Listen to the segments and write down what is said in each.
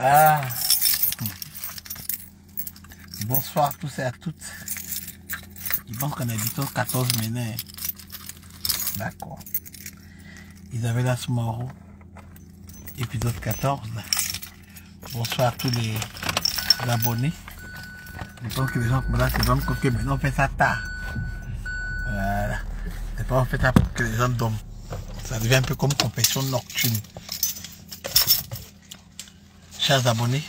Ah, bonsoir à tous et à toutes. Je pense qu'on est habite au 14 Ménès. D'accord. Isabelle Asmoro, épisode 14. Bonsoir à tous les abonnés. Je pense que les gens là se rendent compte que maintenant on fait ça tard. Voilà. C'est pas on fait ça pour que les gens dorment. Ça devient un peu comme confession nocturne. Chers abonnés,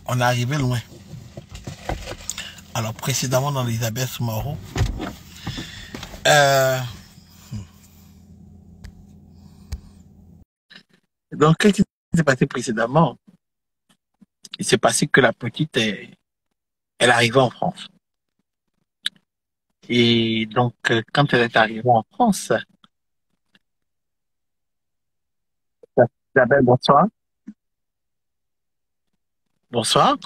on est arrivé loin. Alors précédemment dans l'Isabelle Moro, donc qu'est-ce qui s'est passé précédemment? Il s'est passé que la petite elle arrivait en France. Et donc quand elle est arrivée en France, Isabelle, bonsoir. Bonsoir.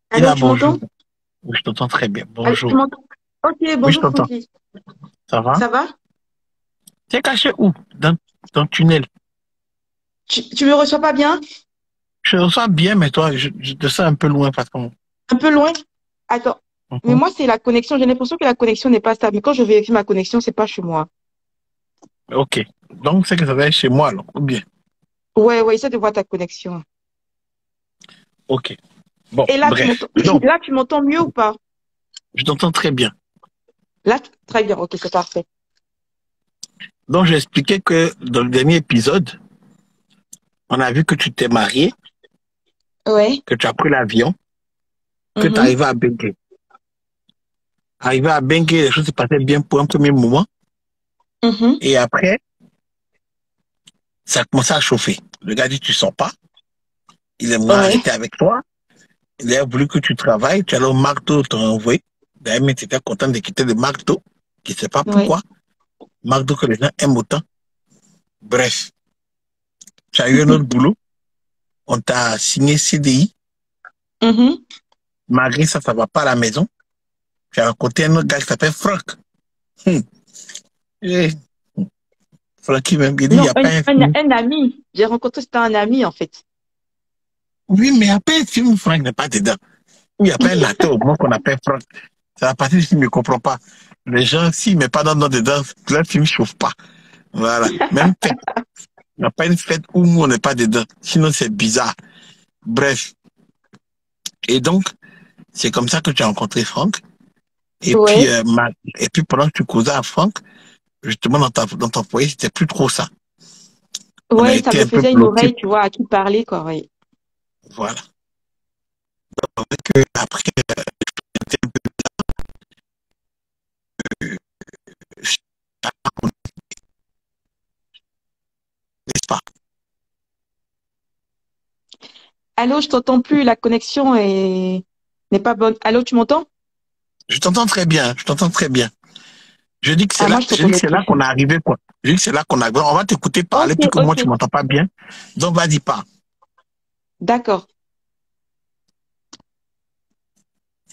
Allô, Ina, tu bonjour. m'entends? Oui, je t'entends très bien. Allô, tu Bonjour. m'entends? Ok, Oui, je bonjour t'entends. Francky. Ça va? Ça va? Tu es caché où? Dans le tunnel. Tu me reçois pas bien? Je te sens bien, mais toi, je te sens un peu loin parce qu'on... Un peu loin? Attends. Mais Mhm. moi, c'est la connexion. J'ai l'impression que la connexion n'est pas stable. Mais quand je vérifie ma connexion, c'est pas chez moi. Ok. Donc, c'est que ça va être chez moi, alors. Ou bien. Ouais, ouais, essaie de voir ta connexion. Ok. Bon, Et là, tu bref. m'entends, Donc, là, tu m'entends mieux ou pas? je t'entends très bien. Là, très bien. Ok, c'est parfait. Donc, j'ai expliqué que dans le dernier épisode, on a vu que tu t'es marié, Ouais. que tu as pris l'avion, que tu es Mhm, arrivé à Bengué. Arrivé à Bengué, les choses se passaient bien pour un premier moment. mhm. Et après, ça a commencé à chauffer. Le gars dit, tu sors pas. Il aimerait Ouais, arrêter avec toi. Il a voulu que tu travailles. Tu allais au McDo, t'as envoyé. D'ailleurs, mais tu étais content de quitter le McDo. Je ne sais pas ouais. pourquoi. McDo que les gens aiment autant. Bref, tu as eu un autre boulot. On t'a signé CDI. Mhm. Malgré ça, ça va pas à la maison. Tu as rencontré un autre gars qui s'appelle Franck. Hum. Et Francky même, il dit, il n'y Non, a pas un film. un ami. J'ai rencontré, c'était un ami, en fait. Oui, mais il n'y a pas un film, Franck n'est pas dedans. Il n'y a pas un acteur au moins qu'on appelle Franck. C'est la partie du film, ne comprend pas. Les gens, s'ils ne mettent pas dans notre dedans, leur film ne chauffe pas. Voilà. Même fête. Il n'y a pas une fête où nous, on n'est pas dedans. Sinon, c'est bizarre. Bref. Et donc, c'est comme ça que tu as rencontré Franck. Ouais. Et puis pendant que tu causais à Franck, justement, dans ton foyer, c'était plus trop ça. On a Ouais, ça été me un peu faisait une bloqué. oreille, tu vois, à qui parler, quoi, ouais. Voilà. Que après, c'était un peu, n'est-ce pas? Allô, je t'entends plus, la connexion n'est pas bonne. Allô, tu m'entends? Je t'entends très bien. Je t'entends très bien. Ah, moi, je Je dis que t'entendais c'est là plus. qu'on est arrivé, quoi. Je dis que c'est là qu'on est arrivé. On va t'écouter parler, Ok, puis que moi, tu ok. m'entends pas bien. Donc, vas-y, pas. D'accord.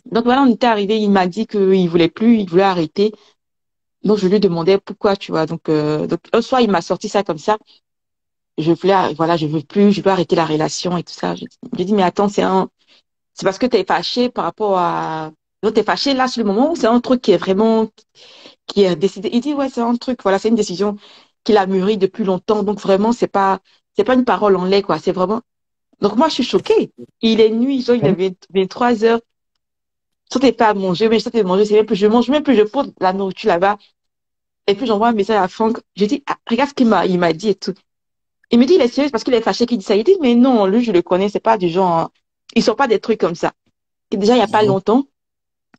Donc voilà, on était arrivé, il m'a dit qu'il voulait plus, il voulait arrêter. Donc je lui demandais pourquoi, tu vois. Donc un soir, il m'a sorti ça comme ça. Je voulais, voilà, je veux plus, je veux arrêter la relation et tout ça. J'ai dit, mais attends, c'est parce que t'es fâché par rapport à, donc t'es fâché là sur le moment ou c'est un truc qui est vraiment, qui est décidé. Il dit, ouais, c'est un truc, voilà, c'est une décision qu'il a mûrie depuis longtemps. Donc vraiment, c'est pas une parole en l'air, quoi. C'est vraiment. Donc moi, je suis choquée. Il est nuit, genre, il est 23 heures. Sautez pas à manger, mais je saute à manger, c'est même plus, je mange même plus, je pose la nourriture là-bas. Et puis j'envoie un message à Franck. Je dis, ah, regarde ce il m'a dit et tout. Il me dit, il est sérieux parce qu'il est fâché qu'il dit ça. Il dit, mais non, lui, je le connais, c'est pas du genre, hein. Ils sont pas des trucs comme ça. Et déjà, il y a pas Mhm. longtemps,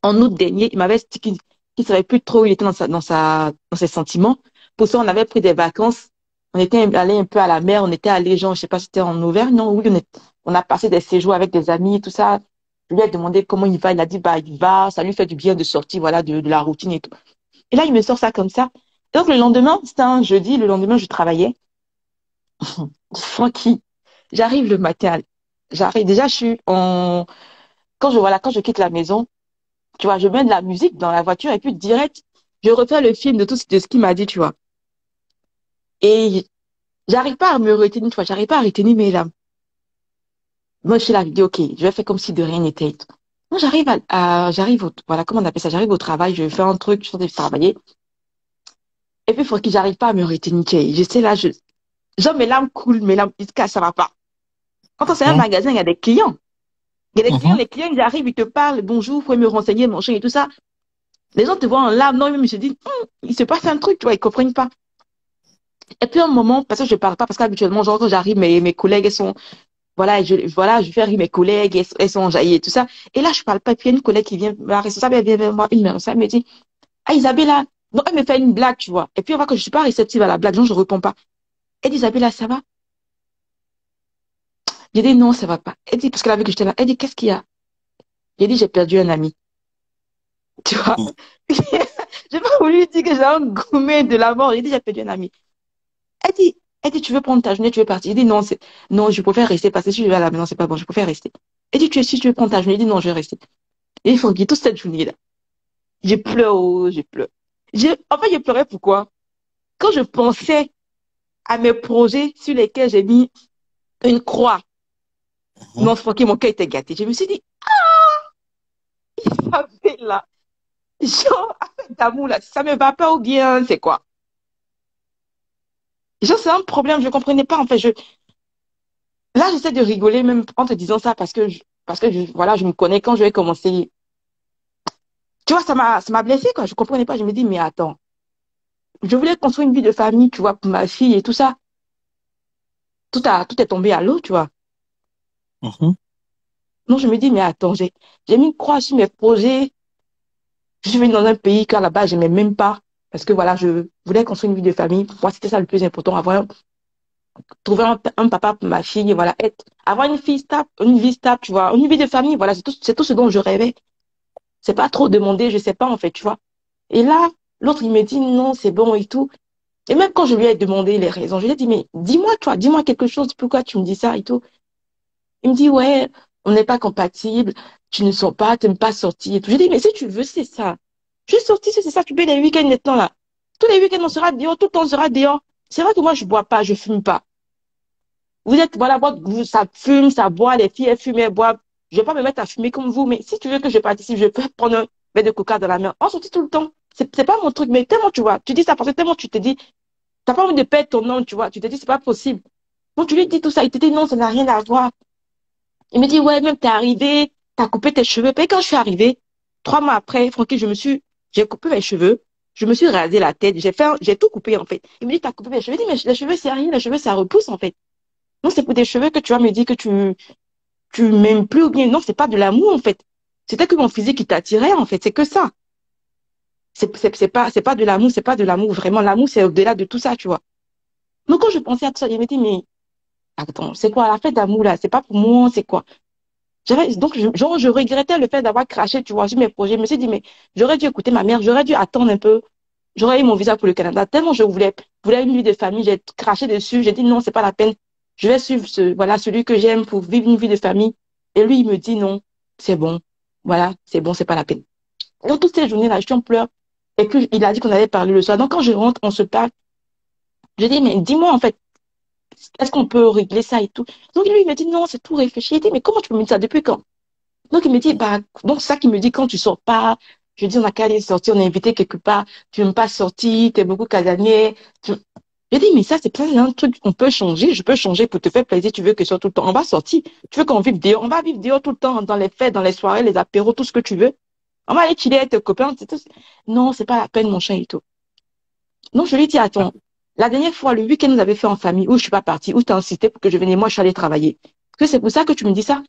en août dernier, il m'avait dit qu'il savait plus trop où il était dans ses sentiments. Pour ça, on avait pris des vacances. On était allé un peu à la mer, on était allé, genre, je sais pas si c'était en Auvergne, non, oui, on a passé des séjours avec des amis, tout ça. Je lui ai demandé comment il va. Il a dit, bah, il va, ça lui fait du bien de sortir, voilà, de la routine et tout. Et là, il me sort ça comme ça. Donc, le lendemain, c'était un jeudi, le lendemain, je travaillais. Francky, j'arrive le matin. J'arrive, déjà, quand je quitte la maison, tu vois, je mets de la musique dans la voiture et puis direct, je refais le film de de ce qu'il m'a dit, tu vois. Et j'arrive pas à me retenir, tu vois, j'arrive pas à retenir mes larmes. Moi, je fais la vidéo, ok, je vais faire comme si de rien n'était et tout. Moi, j'arrive voilà, comment on appelle ça, j'arrive au travail, je fais un truc, je suis en train de travailler. Et puis, il faut que j'arrive pas à me retenir. Je sais là, genre, mes larmes coulent, mes larmes, jusqu'à ça va pas. Quand on c'est un Mhm. magasin, il y a des clients. Il y a des clients, Mhm. les clients, ils arrivent, ils te parlent, bonjour, vous pouvez me renseigner, mon chien et tout ça. Les gens te voient en larmes, non, ils se disent, il se passe un truc, tu vois, ils comprennent pas. Et puis, un moment, parce que je parle pas, parce qu'habituellement, genre, quand j'arrive, mes collègues, elles sont, voilà, je fais rire mes collègues, elles sont jaillies et tout ça. Et là, je parle pas. Puis il y a une collègue qui vient, ma responsable, elle vient vers moi, une responsable, elle me dit, ah, Isabella, donc elle me fait une blague, tu vois. Et puis on voit que je suis pas réceptive à la blague, donc je réponds pas. Elle dit, Isabella, ça va? J'ai dit, non, ça va pas. Elle dit, parce qu'elle a vu que j'étais là, elle dit, qu'est-ce qu'il y a? J'ai dit, j'ai perdu un ami. Tu vois? J'ai pas voulu dire que j'ai un gourmet de la mort. J'ai dit, j'ai perdu un ami. Elle dit, tu veux prendre ta journée, tu veux partir. J'ai dit, non, non, je préfère rester parce que si je vais à la maison, c'est pas bon, je préfère rester. Elle dit, si tu veux prendre ta journée, j'ai dit, non, je vais rester. Et il faut toute cette journée-là. Je pleure, oh, je pleure. En fait, je pleurais pourquoi? Quand je pensais à mes projets sur lesquels j'ai mis une croix, non, c'est que mon cœur était gâté. Je me suis dit, ah, là, genre, affaire d'amour, là, ça me va pas ou bien, c'est quoi? Genre, c'est un problème, je comprenais pas, en fait, là, j'essaie de rigoler même en te disant ça voilà, je me connais quand je vais commencer. Tu vois, ça m'a blessé, quoi. Je comprenais pas. Je me dis, mais attends, je voulais construire une vie de famille, tu vois, pour ma fille et tout ça. Tout est tombé à l'eau, tu vois. Mhm. Donc, je me dis, mais attends, j'ai mis une croix sur mes projets. Je suis venue dans un pays qu'à la base, je n'aimais même pas. Parce que voilà, je voulais construire une vie de famille. Pour moi, c'était ça le plus important. Trouver un papa pour ma fille, voilà, avoir une fille stable, une vie stable, tu vois, une vie de famille, voilà, c'est tout ce dont je rêvais. C'est pas trop demandé, je sais pas, en fait, tu vois. Et là, l'autre, il me dit, non, c'est bon et tout. Et même quand je lui ai demandé les raisons, je lui ai dit, mais dis-moi, toi, dis-moi quelque chose, pourquoi tu me dis ça et tout. Il me dit, ouais, on n'est pas compatibles, tu ne sors pas, tu n'aimes pas sortir et tout. J'ai dit, mais si tu veux, c'est ça. Je suis sortie, c'est ça, tu peux les week-ends maintenant, là. Tous les week-ends, on sera dehors, tout le temps, on sera dehors. C'est vrai que moi, je bois pas, je fume pas. Vous êtes, voilà, ça fume, ça boit, les filles, elles fument, elles boivent. Je vais pas me mettre à fumer comme vous, mais si tu veux que je participe, je peux prendre un verre de coca dans la main. On sortit tout le temps. C'est pas mon truc, mais tellement, tu vois, tu dis ça parce que tellement tu te dis, t'as pas envie de perdre ton nom, tu vois, tu te dis, c'est pas possible. Donc, tu lui dis tout ça, il te dit, non, ça n'a rien à voir. Il me dit, ouais, même t'es arrivé, t'as coupé tes cheveux. Et quand je suis arrivée, 3 mois après, Francky, j'ai coupé mes cheveux, je me suis rasé la tête, j'ai tout coupé, en fait. Il me dit, t'as coupé mes cheveux. Je dis, mais les cheveux, c'est rien, les cheveux, ça repousse, en fait. Non, c'est pour des cheveux que tu vas me dire que tu m'aimes plus ou bien. Non, c'est pas de l'amour, en fait. C'était que mon physique qui t'attirait, en fait. C'est que ça. C'est pas de l'amour, c'est pas de l'amour. Vraiment, l'amour, c'est au-delà de tout ça, tu vois. Donc, quand je pensais à tout ça, je me dis, mais attends, c'est quoi la fête d'amour, là? C'est pas pour moi, c'est quoi? Donc, genre, je regrettais le fait d'avoir craché, tu vois, sur mes projets. Je me suis dit, mais j'aurais dû écouter ma mère, j'aurais dû attendre un peu. J'aurais eu mon visa pour le Canada. Tellement je voulais une vie de famille, j'ai craché dessus. J'ai dit, non, c'est pas la peine. Je vais suivre voilà, celui que j'aime pour vivre une vie de famille. Et lui, il me dit, non, c'est bon. Voilà, c'est bon, c'est pas la peine. Donc, toutes ces journées-là, je suis en pleurs. Et puis, il a dit qu'on allait parler le soir. Donc, quand je rentre, on se parle. Je dis, mais dis-moi, en fait, est-ce qu'on peut régler ça et tout? Donc, lui, il me dit, non, c'est tout réfléchi. Il dit, mais comment tu peux me dire ça depuis quand? Donc, il me dit, bah, donc, ça qui me dit, quand tu sors pas, je dis, on a qu'à aller sortir, on est invité quelque part, tu n'aimes pas sortir, tu es beaucoup casanier. Je dis, mais ça, c'est pas un truc qu'on peut changer. Je peux changer pour te faire plaisir. Tu veux que ce soit tout le temps. On va sortir. Tu veux qu'on vive dehors. On va vivre dehors tout le temps, dans les fêtes, dans les soirées, les apéros, tout ce que tu veux. On va aller chiller avec tes copains. Non, c'est pas la peine, mon chien et tout. Donc, je lui dis, attends, la dernière fois, le week-end, nous avait fait en famille, où je suis pas partie, où tu as insisté pour que je vienne, moi, je suis allée travailler. Est-ce que c'est pour ça que tu me dis ça?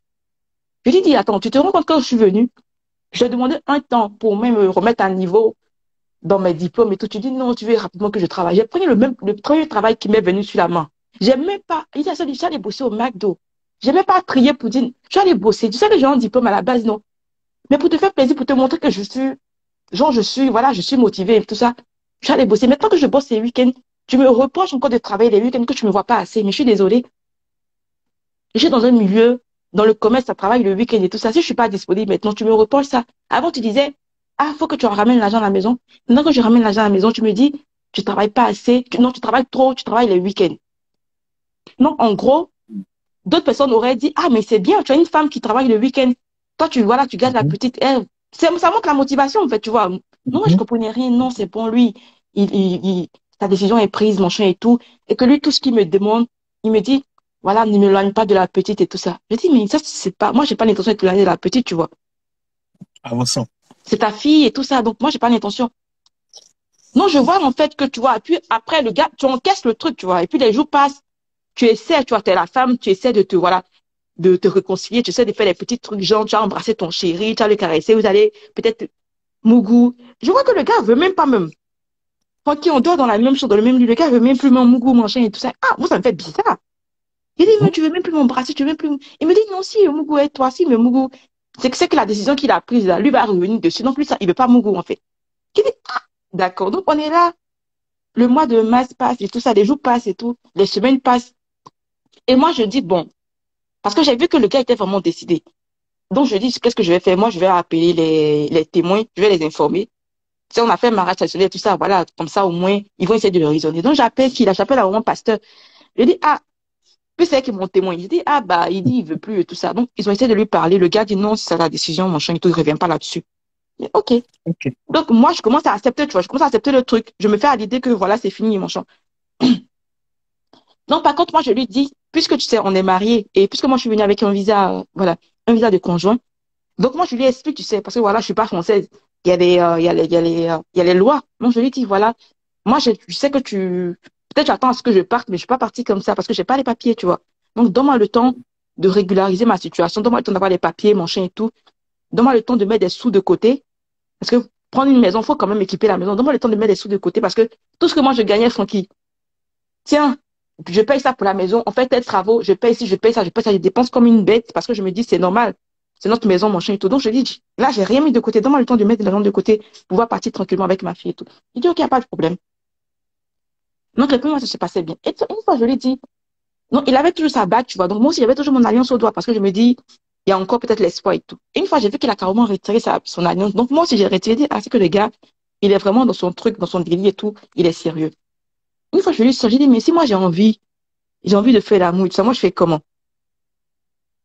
Je lui dis, attends, tu te rends compte quand je suis venue, je t'ai demandé un temps pour même me remettre à niveau dans mes diplômes et tout. Tu dis, non, tu veux rapidement que je travaille. J'ai pris le premier travail qui m'est venu sur la main. J'ai même pas, il a dit, je suis allée bosser au McDo. J'ai même pas trié pour dire, je suis allée bosser. Tu sais que j'ai un diplôme à la base, non. Mais pour te faire plaisir, pour te montrer que voilà, je suis motivée et tout ça. Je suis allée bosser. Maintenant que je bosse les week-ends, tu me reproches encore de travailler les week-ends que tu me vois pas assez. Mais je suis désolée. Je suis dans un milieu, dans le commerce, ça travaille le week-end et tout ça. Si je suis pas disponible maintenant, tu me reproches ça. Avant, tu disais, ah, faut que tu ramènes l'argent à la maison. Maintenant que je ramène l'argent à la maison, tu me dis, tu travailles pas assez, non, tu travailles trop, tu travailles les week-ends. Donc, en gros, d'autres personnes auraient dit, ah, mais c'est bien, tu as une femme qui travaille le week-end. Toi, tu, voilà, tu gardes la Mhm. petite. Ça montre la motivation, en fait, tu vois. Non, moi, je Mhm. comprenais rien. Non, c'est bon, lui. Sa décision est prise, mon chien et tout. Et que lui, tout ce qu'il me demande, il me dit, voilà, ne m'éloigne pas de la petite et tout ça. Je dis, mais ça, c'est pas, moi, j'ai pas l'intention de t'éloigner de la petite, tu vois. Avançons. C'est ta fille et tout ça. Donc, moi, j'ai pas l'intention. Non, je vois, en fait, que tu vois. Puis après, le gars, tu encaisses le truc, tu vois. Et puis, les jours passent. Tu essaies, tu vois, t'es la femme, tu essaies de te, voilà, de te réconcilier, tu essaies de faire des petits trucs, genre, tu as embrassé ton chéri, tu as le caressé, vous allez peut-être mougou. Je vois que le gars veut même pas même. Quand on dort dans la même chambre, dans le même lit, le gars veut même plus mon mougou, mon chien et tout ça. Ah, moi, ça me fait bizarre. Il dit, mais Mhm. tu veux même plus m'embrasser, tu veux même plus. Il me dit, non, si, mougou est toi, si, mais mougou. C'est que la décision qu'il a prise, là, lui va revenir dessus. Non plus, ça, il veut pas mougou, en fait. Il dit, ah, d'accord. Donc, on est là, le mois de mars passe et tout ça, les jours passent et tout, les semaines passent. Et moi, je dis, bon, parce que j'ai vu que le gars était vraiment décidé. Donc, je dis, qu'est-ce que je vais faire? Moi, je vais appeler les témoins, je vais les informer. Si on a fait un mariage traditionnel, tout ça, voilà, comme ça, au moins, ils vont essayer de le raisonner. Donc, j'appelle à un pasteur. Je dis, ah, puis c'est qui mon témoin. Je dis, ah, bah, il dit, il veut plus et tout ça. Donc, ils ont essayé de lui parler. Le gars dit, non, c'est la décision, mon chien, il ne revient pas là-dessus. Je dis, OK. Ok. Donc, moi, je commence à accepter, tu vois, je commence à accepter le truc. Je me fais à l'idée que, voilà, c'est fini, mon chien. Donc, par contre, moi, je lui dis, puisque tu sais, on est mariés, et puisque moi, je suis venue avec un visa, voilà, un visa de conjoint. Donc, moi, je lui explique, tu sais, parce que voilà, je suis pas française. Il y a des, il y a les lois. Donc, je lui dis, voilà, moi, je sais que peut-être j'attends à ce que je parte, mais je suis pas partie comme ça parce que j'ai pas les papiers, tu vois. Donc, donne-moi le temps de régulariser ma situation. Donne-moi le temps d'avoir les papiers, mon chien et tout. Donne-moi le temps de mettre des sous de côté. Parce que prendre une maison, faut quand même équiper la maison. Donne-moi le temps de mettre des sous de côté parce que tout ce que moi, je gagnais, Francky, tiens, je paye ça pour la maison, on fait tel travaux, je paye ci, je paye ça, je paye ça, je dépense comme une bête parce que je me dis, c'est normal. C'est notre maison, mon chien et tout. Donc, je dis, là, j'ai rien mis de côté. Donne-moi le temps de mettre l'argent de côté pour pouvoir partir tranquillement avec ma fille et tout. Il dit, OK, y a pas de problème. Donc, le premier mois, ça se passait bien. Et une fois, je lui ai dit, non, il avait toujours sa bague, tu vois. Donc, moi aussi, j'avais toujours mon alliance au doigt parce que je me dis, il y a encore peut-être l'espoir et tout. Et une fois, j'ai vu qu'il a carrément retiré son alliance. Donc, moi aussi, j'ai retiré, dit, ah, c'est que le gars, il est vraiment dans son truc, dans son délire et tout. Il est sérieux. Une fois, je lui ai dit, j'ai dit, mais si moi, j'ai envie de faire l'amour et tout ça, moi, je fais comment?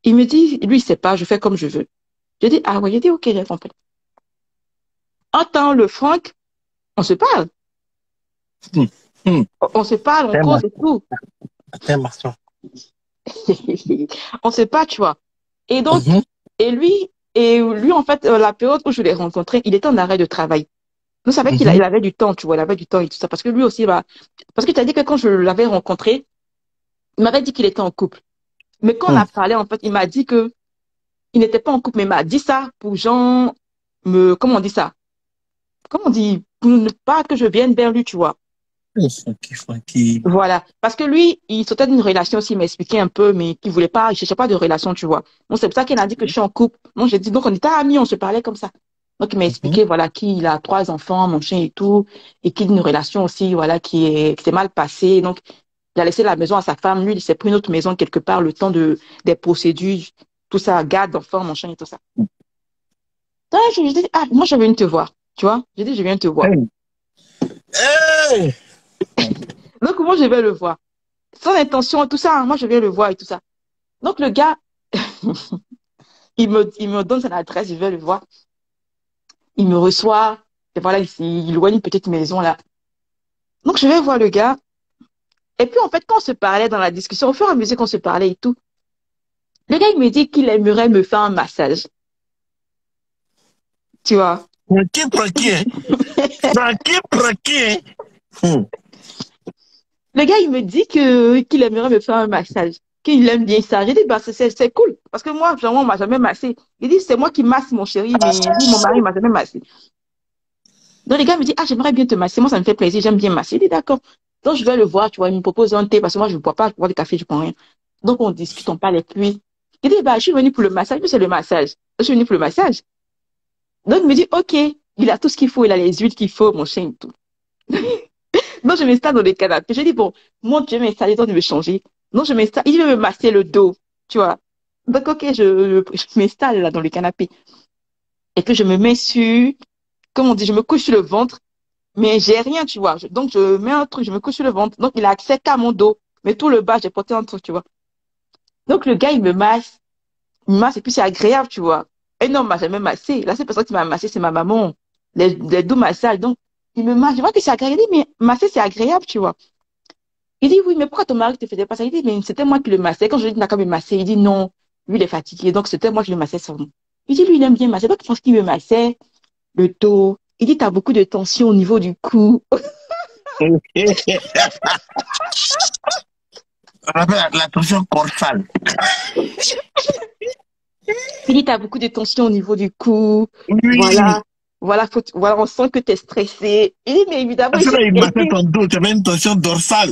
Il me dit, lui, il sait pas, je fais comme je veux. Je dis, ah ouais, j'ai dit, OK, j'ai compris. Entends le Franck, on se parle. Hmm. Hmm. On se parle, on Thème cause et tout. Attention. On se parle, tu vois. Et donc, Mhm. et lui, en fait, la période où je l'ai rencontré, il était en arrêt de travail. Je savais il Mhm. avait du temps, tu vois, il avait du temps et tout ça. Parce que lui aussi, bah, parce que tu as dit que quand je l'avais rencontré, il m'avait dit qu'il était en couple. Mais quand on Hmm. a parlé, en fait, il m'a dit que il n'était pas en couple, mais il m'a dit ça pour genre comment on dit ça? Comment on dit? Pour ne pas que je vienne vers lui, tu vois. Oh, Francky, Francky. Voilà. Parce que lui, il sautait d'une relation aussi, il m'expliquait un peu, mais qu'il voulait pas, il cherchait pas de relation, tu vois. Donc, c'est pour ça qu'il a dit que je suis en couple. Donc, j'ai dit, donc, on était amis, on se parlait comme ça. Donc, il m'a Mhm. expliqué, voilà, qu'il a 3 enfants, mon chien et tout, et qu'il a une relation aussi, voilà, qui s'est mal passée. Donc, il a laissé la maison à sa femme. Lui, il s'est pris une autre maison quelque part, le temps des procédures, tout ça, garde d'enfants, mon chien et tout ça. Donc, je lui ai dit, ah, moi, je viens te voir. Tu vois? J'ai dit, je viens te voir. Hey. Hey. Donc, moi, je vais le voir. Sans intention, tout ça, hein, moi, je viens le voir et tout ça. Donc, le gars, il me donne son adresse, je vais le voir. Il me reçoit. Et voilà, il loue une petite maison là. Donc, je vais voir le gars. Et puis, en fait, quand on se parlait dans la discussion, au fur et à mesure qu'on se parlait et tout, le gars, il me dit qu'il aimerait me faire un massage. Tu vois? Francky, Francky, hein. Francky, Francky, hein. Hmm. Le gars, il me dit qu'il aimerait me faire un massage. Qu'il aime bien ça. J'ai dit, bah, c'est cool. Parce que moi, vraiment, on m'a jamais massé. Il dit, c'est moi qui masse mon chéri, mais lui, mon mari, il m'a jamais massé. Donc, le gars me dit, ah, j'aimerais bien te masser. Moi, ça me fait plaisir. J'aime bien masser. Il dit, d'accord. Donc, je vais le voir, tu vois. Il me propose un thé parce que moi, je ne bois pas. Je bois du café, je ne prends rien. Donc, on discute, on parle et puis, il dit, bah, je suis venue pour le massage. Puis, c'est le massage. Je suis venue pour le massage. Donc, il me dit, OK. Il a tout ce qu'il faut. Il a les huiles qu'il faut, mon chien et tout. Donc, je m'installe dans le canapé. Je dis, bon, moi, je vais m'installer, toi, de me changer. Donc, je m'installe. Il veut me masser le dos, tu vois. Donc, OK, je m'installe là dans le canapé. Et puis, je me mets sur, comme on dit, je me couche sur le ventre. mais j'ai rien, tu vois. Donc, je mets un truc, je me couche sur le ventre. Donc, il a accès qu'à mon dos. Mais tout le bas, j'ai porté un truc, tu vois. Donc, le gars, il me masse, et puis c'est agréable, tu vois. Et non, il m'a jamais massé. La seule personne qui m'a massé, c'est ma maman. Les doux massages. Donc, il me masse. Je vois que c'est agréable. Il dit, mais masser, c'est agréable, tu vois. Il dit, oui, mais pourquoi ton mari te faisait pas ça? Il dit, mais c'était moi qui le massais. Quand je lui dis, n'a qu'à me masser, il dit, non, lui, il est fatigué. Donc, c'était moi qui le massais seulement. Il dit, lui, il aime bien masser. Donc, je pense qu'il me massait le dos. Il dit, t'as beaucoup de tension au niveau du cou. On appelle la tension corsale. Il dit, t'as beaucoup de tension au niveau du cou. Oui. Voilà. Voilà, on sent que t'es stressé. Il dit, mais évidemment, Parce je que suis là, il massait stressé. ton dos, tu avais une tension dorsale.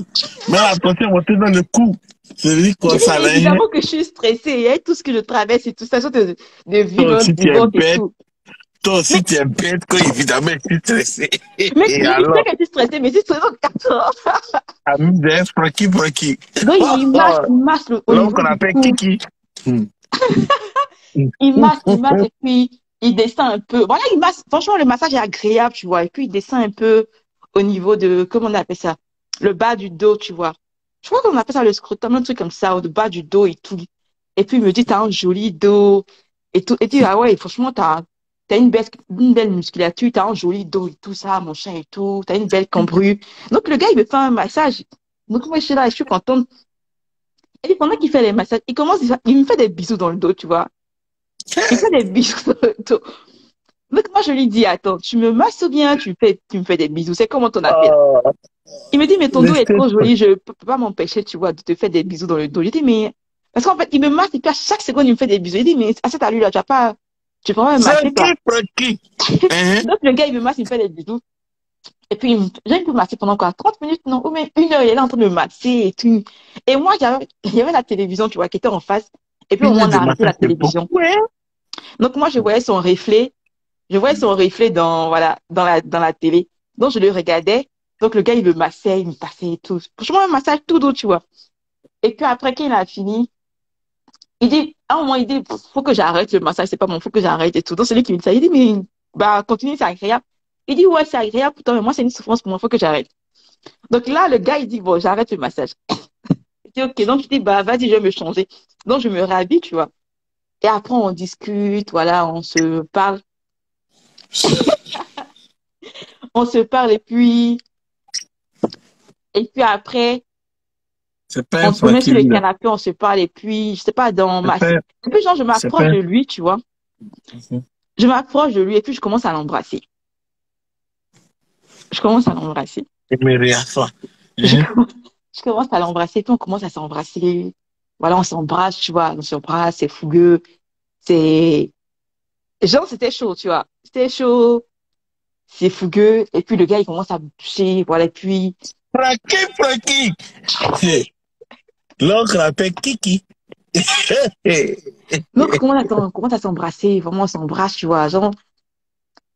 Mais la tension montée dans le cou. C'est lui J'ai dit, mais corsale. Hein. évidemment que je suis stressée. Et tout ce que je traverse et tout ça, de Toi vivre un aussi, tu es divorce et bête. tout. Toi Mais, aussi, tu es bête quand évidemment, je suis stressé. mais Et je dis, alors, que je suis stressée, mais je suis stressée en 14. ami d'Ef, Francky. Donc, Oh, oh, il masse au l'homme niveau qu'on du appelle cou. Kiki. Hmm. Il masse, et puis il descend un peu. Voilà, il masse. Franchement, le massage est agréable, tu vois. Et puis, il descend un peu au niveau de, comment on appelle ça? Le bas du dos, tu vois. Je crois qu'on appelle ça le scrotum, un truc comme ça, au bas du dos et tout. Et puis, il me dit, t'as un joli dos et tout. Et puis, ah ouais, franchement, t'as une belle musculature, t'as un joli dos et tout ça, mon chien et tout. T'as une belle cambrure. Donc, le gars, il me fait un massage. Donc, moi, je suis là, je suis contente. Et puis, pendant qu'il fait les massages, il me fait des bisous dans le dos, tu vois. Il me fait des bisous dans le dos. Donc, moi, je lui dis, attends, tu me masses ou bien tu me fais des bisous? C'est comment ton affaire? Oh, Il me dit, mais ton dos est laissez trop joli, je peux pas m'empêcher, tu vois, de te faire des bisous dans le dos. Je dis, mais, parce qu'en fait, il me masse et puis à chaque seconde, il me fait des bisous. Il dit, mais à cette allure-là, tu peux pas me masser, quoi. Francky. Hein? Donc, le gars, il me masse, il me fait des bisous. Et puis, j'ai pu masser pendant quoi? 30 minutes, non, ou même 1 heure, il est là en train de me masser et tout. Et moi, il y avait la télévision, tu vois, qui était en face. Et puis, au Une moment, heure on a de arrêté massage, la c'est télévision. beaucoup. Hein? Donc, moi, je voyais son reflet. Je voyais son reflet voilà, dans la télé. Donc, je le regardais. Donc, le gars, il me massait, il me passait et tout. Franchement, un massage tout doux, tu vois. Et puis après, quand il a fini, il dit, à un moment, il dit, faut que j'arrête le massage, c'est pas bon, faut que j'arrête et tout. Donc, c'est lui qui me dit ça. Il dit, mais, bah, continue, c'est agréable. Il dit, ouais, c'est agréable, pourtant, mais moi, c'est une souffrance pour moi, faut que j'arrête. Donc là, le gars, il dit, bon, j'arrête le massage. Il dit, ok. Donc, je dis, bah, vas-y, je vais me changer. Donc, je me rhabille, tu vois. Et après, on discute, voilà, on se parle, et puis après, C'est pas on un se met Francky, sur le lui, là. canapé, on se parle, et puis, je sais pas, C'est pas, et puis, genre, je c'est m'approche pas. de lui, tu vois. Je m'approche de lui, et puis, je commence à l'embrasser. Je commence à l'embrasser. Il me réassoit. Je Hein? commence, je commence à l'embrasser, puis on commence à s'embrasser. Voilà, on s'embrasse, tu vois, on s'embrasse, c'est fougueux. C'est, genre, c'était chaud, tu vois. C'était chaud, c'est fougueux, et puis, le gars, il commence à me toucher, voilà, et puis, Francky. Hey, l'homme qu'on appelle Kiki. donc, on commence à s'embrasser, vraiment, on s'embrasse, tu vois, genre,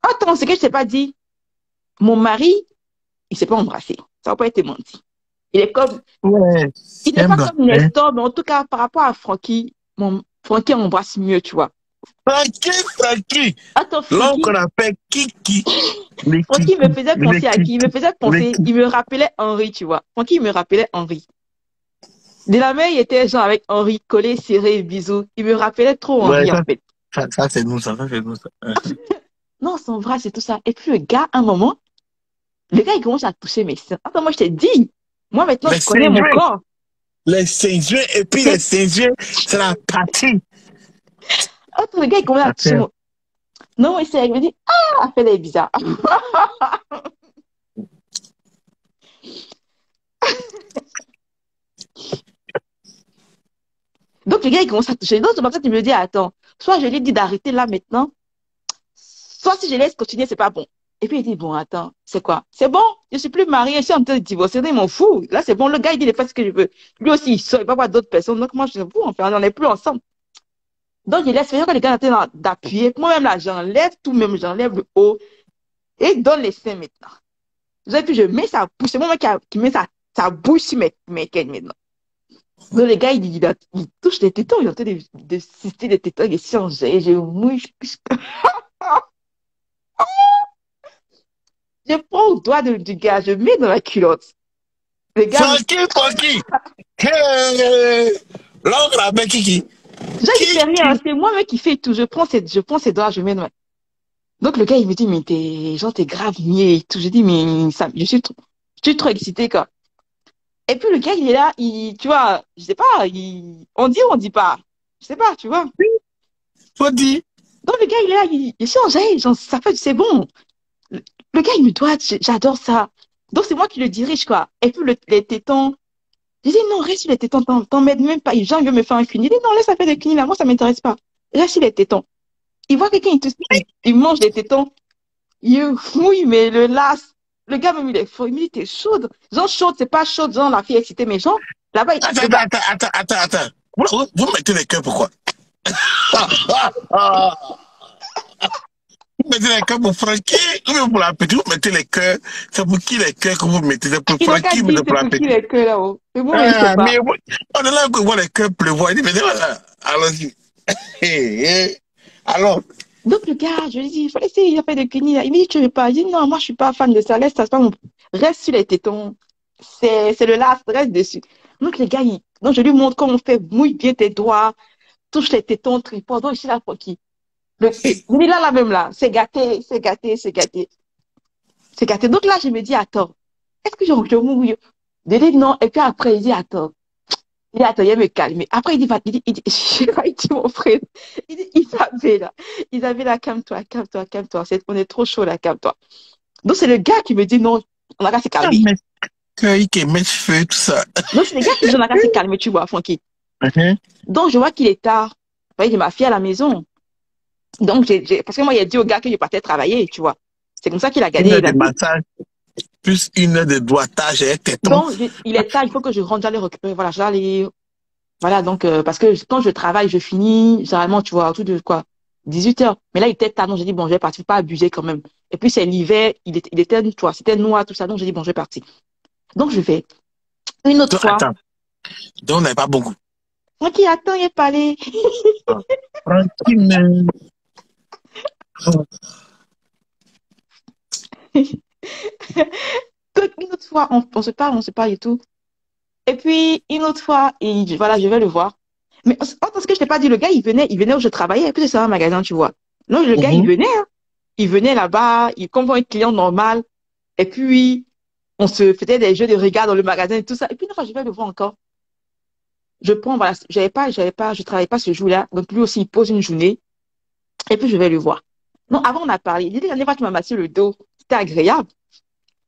attends, c'est que je t'ai pas dit, mon mari, il s'est pas embrassé. Ça va pas été menti. Il est comme, Ouais, il c'est n'est un pas comme blasphème. Nestor, mais en tout cas, par rapport à Francky, Francky embrasse mieux, tu vois. Francky. Attends, L'homme qu'on appelle Kiki. Les Francky me Kiki. faisait Les penser à qui? Il me Kiki. faisait Les penser, Kiki. il me rappelait Henri, tu vois. Francky, il me rappelait Henri. De la main, il était genre avec Henri, collé, serré, bisous. Il me rappelait trop Ouais, Henri, en fait. ça c'est nous, ça c'est nous, ça. Non, son bras, c'est tout ça. Et puis, le gars, un moment, le gars, il commence à toucher mes seins. Attends, moi, je t'ai dit, moi, maintenant, Les je connais mon Saint-Juin. corps. Les Saint-Juin. Et puis les Saint-Juin, c'est la partie. Attends, le gars, il commence à toucher Après, mon... Non, il me dit, ah, elle est bizarre. Donc, le gars, il commence à toucher. Donc, c'est pour ça qu'il me dit, attends, soit je lui ai dit d'arrêter là maintenant, soit si je laisse continuer, c'est pas bon. Et puis, il dit, bon, attends, c'est quoi? C'est bon, je suis plus mariée, je suis en train de divorcer, il m'en fout. Là, c'est bon, le gars, il dit, il fait ce que je veux. Lui aussi, il sort, il va voir d'autres personnes. Donc, moi, je dis, vous, enfin, on n'en est plus ensemble. Donc, je laisse faire que les gars sont en train d'appuyer. Moi-même, là, j'enlève tout, même, j'enlève le haut et donne les seins maintenant. Et puis, je mets sa bouche, c'est moi qui met sa bouche sur mes cannes maintenant. Donc, le gars, il touche les tétons, il est en train de cister les tétons, il change, et je mouille. Je prends au doigt du gars, je mets dans la culotte. Le gars, Francky. Hey, l'oncle avec Kiki. je ne fais rien, c'est moi-même qui fais tout. Je prends ses doigts, je mets dans ma... Donc le gars, il me dit, mais t'es grave niais et tout. Je dis, mais ça, je suis trop excitée, quoi. Et puis le gars, il est là, tu vois, je sais pas, on dit ou on dit pas. Je sais pas, tu vois. Toi dis. Donc le gars, il est là, il change, hey, genre, ça fait, c'est bon. Le gars, il me doit, j'adore ça. Donc c'est moi qui le dirige, quoi. Et puis les tétons, je dis, non, reste sur les tétons, t'en mets même pas. Genre, il veut me faire un cuni. Il dit, non, laisse ça faire des cunis là, moi, ça m'intéresse pas. Reste sur les tétons. Il voit quelqu'un, il mange des tétons. Il fouille, mais le lasse. Le gars, même, il est fou. Il me dit, t'es chaude. Genre, chaude, c'est pas chaude, genre, la fille excitée, mais genre, là-bas, Attends. Vous mettez les cœurs pourquoi? Vous mettez les cœurs pour Francky ou bien pour la petite? Vous mettez les cœurs. C'est pour qui les cœurs que vous mettez? C'est pour Francky ou bien pour la petite? les cœurs là-haut. Mais bon, je sais pas. Mais on est là pour voir les cœurs pleuvoir. Il dit, mais voilà. Allons-y. Alors. Donc, le gars, je lui dis, il faut laisser, il a fait des cunis là. Il me dit, tu veux pas? Il dit, non, moi, je suis pas fan de ça. Laisse ça, c'est pas mon... Reste sur les tétons. C'est le last, reste dessus. Donc, les gars, donc, je lui montre comment on fait, mouille bien tes doigts, touche les tétons, tripote. Donc, je suis là pour qui? Il est là, même là. C'est gâté, c'est gâté, c'est gâté. C'est gâté. Donc là, je me dis, attends, est-ce que je mouille? Il dit non. Et puis après, il dit, attends. Il dit, attends, il va me calmer. Après, il dit, je sais pas, il dit, mon frère. Il dit, Isabelle là, calme-toi, calme-toi, calme-toi. On est trop chaud là, calme-toi. Donc, c'est le gars qui me dit, non, on a qu'à se calmer. Qui met feu, tout ça. Donc, c'est le gars qui dit, on a qu'à se calmer, tu vois, Francky. Donc, je vois qu'il est tard. J'ai ma fille à la maison. Donc, parce que moi, il a dit au gars que je partais travailler, tu vois. C'est comme ça qu'il a gagné. Une heure de massage, plus une heure de doigtage et téton. Donc, il est tard, il faut que je rentre, j'allais récupérer. Voilà, voilà, donc, parce que quand je travaille, je finis, généralement, tu vois, autour de quoi, 18 heures. Mais là, il était tard, donc j'ai dit, bon, je vais partir, pas abuser quand même. Et puis, c'est l'hiver, il était, tu vois, c'était noir, tout ça, donc j'ai dit, bon, je vais partir. Donc, je vais. Une autre fois. Attends. Donc, on n'avait pas beaucoup. Moi qui attends, il est pas allé. Tranquille, Une autre fois, on se parle et tout. Et puis, une autre fois, voilà, je vais le voir. Mais parce que je t'ai pas dit, le gars, il venait où je travaillais, et puis c'est un magasin, tu vois. Non, le gars, il venait, hein. Il venait là-bas, comme un client normal. Et puis, on se faisait des jeux de regard dans le magasin et tout ça. Et puis, une fois, je vais le voir encore. Je prends, voilà, je travaillais pas ce jour-là. Donc, lui aussi, il pose une journée. Et puis, je vais le voir. Non, avant, on a parlé. Il dit, la dernière fois, tu m'as massé le dos. C'était agréable.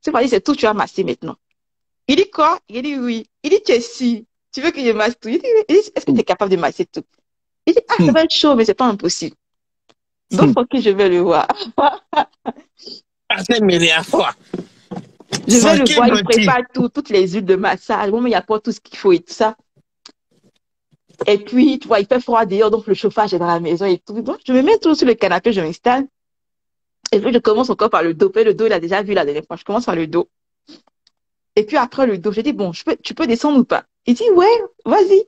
C'est pas dit, c'est tout, tu as massé maintenant. Il dit quoi? Il dit oui. Il dit, tu es si. Tu veux que je masse tout? Il dit, est-ce que tu es capable de masser tout? Il dit, ah, ça va être chaud, mais c'est pas impossible. Donc, faut que je vais le voir. C'est meilleure fois. Je vais le voir, il prépare toutes les huiles de massage. Bon, mais il apporte tout ce qu'il faut et tout ça. Et puis, tu vois, il fait froid dehors, donc le chauffage est dans la maison et tout. Donc, je me mets tout sur le canapé, je m'installe. Et puis, je commence encore par le dos. Puis, le dos, il a déjà vu la dernière fois. Je commence par le dos. Et puis, après le dos, je dis, bon, tu peux descendre ou pas? Il dit, ouais, vas-y.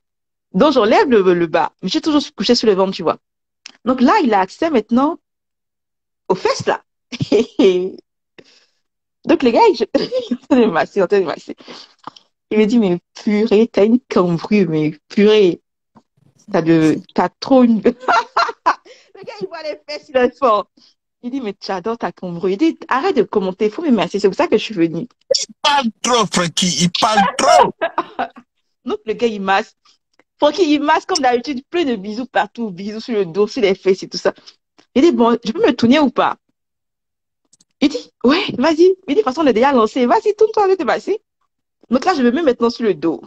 Donc, j'enlève le bas. Mais j'ai toujours couché sur le ventre, tu vois. Donc là, il a accès maintenant aux fesses, là. Donc, les gars, il est en train de masser. Il me dit, mais purée, t'as une cambrure, mais purée, t'as trop une... Le gars, il voit les fesses, il est fort. Il dit, mais j'adore ta cambrure. Il dit, arrête de commenter, il faut me masser. C'est pour ça que je suis venue. Il parle trop, Francky, il parle trop. Donc, le gars, il masse. Francky, il masse comme d'habitude, plein de bisous partout, bisous sur le dos, sur les fesses et tout ça. Il dit, bon, je peux me tourner ou pas? Il dit, ouais, vas-y. Il dit, de toute façon, on est déjà lancé. Vas-y, tourne-toi, je vais te masser. Donc là, je me mets maintenant sur le dos.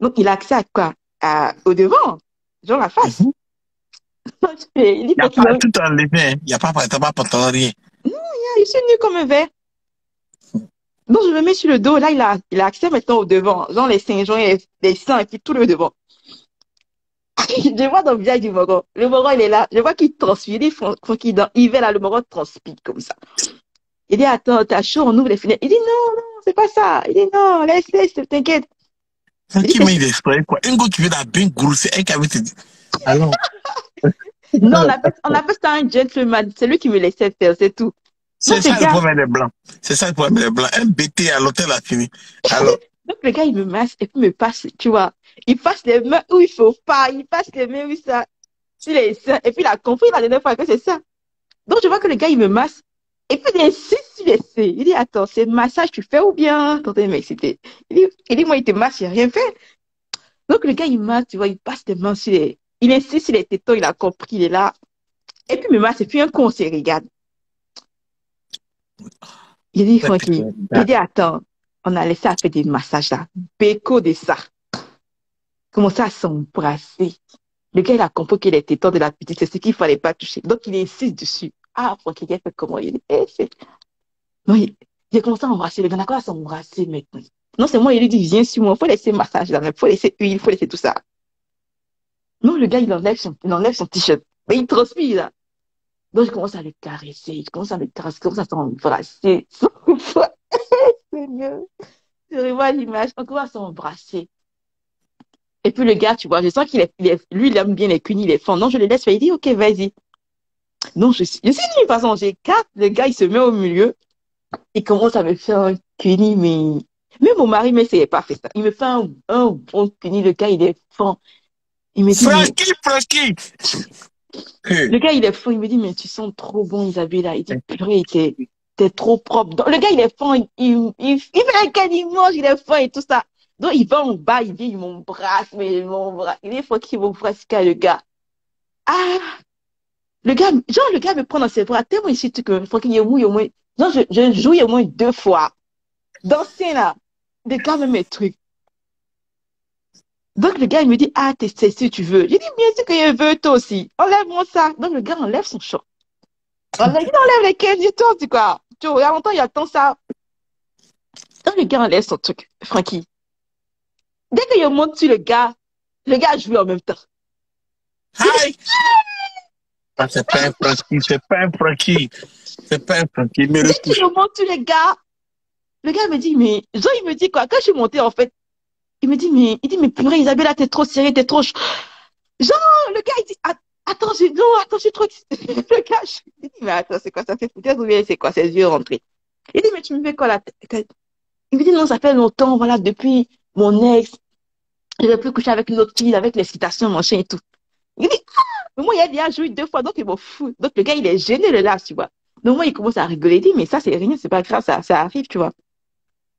Donc, il a accès à quoi? Au devant, genre la face. Il dit, Il n'y a pas tout enlevé. Il n'y a pas pantalon, rien. Non, il est nu comme un verre. Donc, je me mets sur le dos. Là, il a accès maintenant au devant. Genre les seins, genre les seins et puis tout le devant. Je vois dans le visage du moron. Le moron, il est là. Je vois qu'il transpire. Il dit, Francky, dans l'hiver, là, le moron transpire comme ça. Il dit, attends, t'as chaud, on ouvre les fenêtres. Il dit, non, non, c'est pas ça. Il dit, non, laisse, t'inquiète. Francky m'a exprès, quoi. Une goutte qui vient bien grossir, un qui avait dit. Alors. Non, on appelle ça un gentleman. C'est lui qui me laissait faire, c'est tout. C'est ça le problème des Blancs. C'est ça le problème des Blancs. Un BT à l'hôtel a fini. Alors, donc le gars, il me masse et puis me passe, tu vois. Il passe les mains où il faut pas, il passe les mains où ça. Il est ça. Et puis il a compris la dernière fois que c'est ça. Donc je vois que le gars, il me masse. Et puis il insiste sur les seins. Il dit, attends, c'est le massage, tu fais ou bien? Attendez, mec, c'était. Il dit, moi, il te masse, j'ai rien fait. Donc le gars, il masse, tu vois, il passe les mains sur les. Il insiste sur les tétons, il a compris, il est là. Et puis il me masse, et puis un con, on se regarde. Il dit, Francky, il dit, attends, on a laissé à faire des massages là. Béco de ça. Commencer à s'embrasser. Le gars, il a compris qu'il était temps de la petite, c'est ce qu'il fallait pas toucher. Donc, il insiste dessus. Ah, Francky, il a fait comment? Il dit, non, il a commencé à embrasser. Le gars, d'accord, à s'embrasser maintenant. Non, c'est moi, il lui dit, viens sur moi, il faut laisser massage là, il faut laisser huile, il faut laisser tout ça. Non, le gars, il enlève son t-shirt. Mais il transpire là. Donc, je commence à le caresser, je commence à le caresser, je commence à s'embrasser. Seigneur. Je revois l'image, on commence à s'embrasser. Et puis le gars, tu vois, je sens lui, il aime bien les cunis, les fonds. Non, je le laisse faire. Il dit, OK, vas-y. Non, je suis d'une façon, j'écarte. Le gars, il se met au milieu. Il commence à me faire un cuni, mais mon mari, mais c'est pas fait ça. Il me fait un bon cuni. Le gars, il est fond. Il me dit, Francky! Le gars, il est fond. Il me dit, mais tu sens trop bon, Isabella. Il dit, purée, t'es trop propre. Donc, le gars, il est fond. Il fait un cani, il mange, il est fond et tout ça. Donc, il va en bas, il vient, il m'embrasse, mais il m'embrasse. Il est faut qu'il m'embrasse, le gars. Ah! Le gars me prend dans ses bras, tellement ici que, faut qu'il y ait au moins, non, je joue au moins 2 fois. Danser, là. Le gars me met mes trucs. Donc, le gars, il me dit, ah, c'est si tu veux. Je dis, bien sûr que je veux, toi aussi. Enlève-moi ça. Donc, le gars enlève son short. Il enlève les 15 du temps, tu quoi. Tu vois, il y a longtemps, il attend ça. Donc, le gars enlève son truc, Francky. Dès que je monte sur le gars joue en même temps. Hi! Ah, c'est pas un Francky, c'est pas un Francky. C'est pas un Francky. Mais dès que je monte sur le gars me dit, mais, genre, il me dit quoi? Quand je suis montée, en fait, il me dit, mais purée, Isabella, t'es trop serrée, t'es trop. Genre, le gars, il dit, attends, je suis trop. Le gars, il dit, mais attends, c'est quoi, ça fait foutre ou bien c'est quoi, ses yeux rentrés? Il dit, mais tu me fais quoi là? Il me dit, non, ça fait longtemps, voilà, depuis mon ex, je ne vais plus coucher avec une autre fille, avec l'excitation, machin et tout. Il dit, mais moi, il a déjà joué 2 fois, donc il m'en fout. Donc le gars, il est gêné, le là, tu vois. Donc moi, il commence à rigoler, il dit, mais ça, c'est rien, c'est pas grave, ça arrive, tu vois.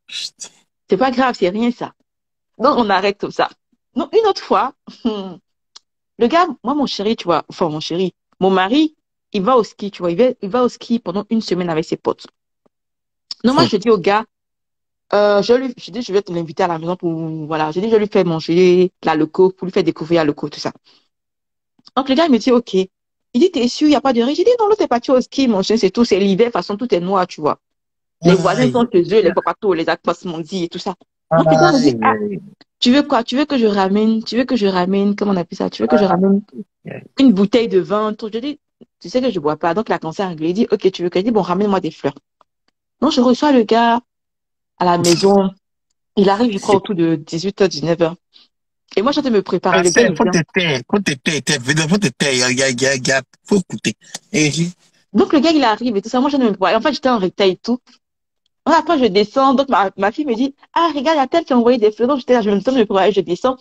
C'est pas grave, c'est rien, ça. Donc on arrête tout ça. Donc une autre fois, le gars, moi, mon chéri, tu vois, enfin, mon mari, il va au ski, tu vois, il va au ski pendant 1 semaine avec ses potes. Donc moi, je dis au gars, je dis, je vais te l'inviter à la maison pour, voilà, je dis, je vais lui faire manger la loco, pour lui faire découvrir la loco, tout ça. Donc, le gars, il me dit, OK. Il dit, t'es sûr, il n'y a pas de riz? J'ai dit, non, l'autre est parti au ski, mon chien, c'est tout, c'est l'hiver, de toute façon, tout est noir, tu vois. Les voisins sont chez eux, les papatos, les aquas mondis et tout ça. Donc, le gars me dit, ah, tu veux quoi? Tu veux que je ramène, comment on appelle ça? Tu veux que je ramène une bouteille de vin? Je dis, tu sais que je bois pas. Donc, il a commencé à rigoler. Il dit, OK, tu veux que je dis, bon, ramène-moi des fleurs. Donc, je reçois le gars à la maison. Il arrive, je crois, autour de 18h, 19h. Et moi, je suis en train de me préparer. Le gars, il vient. Faut écouter. Donc, le gars, il arrive et tout ça. Moi, je ne me préparer. En fait, j'étais en retard et tout. Donc, après, je descends. Donc, ma fille me dit, ah, regarde, la telle qui a envoyé des fleurs. Donc, j'étais là, je me sens me préparer, je descends.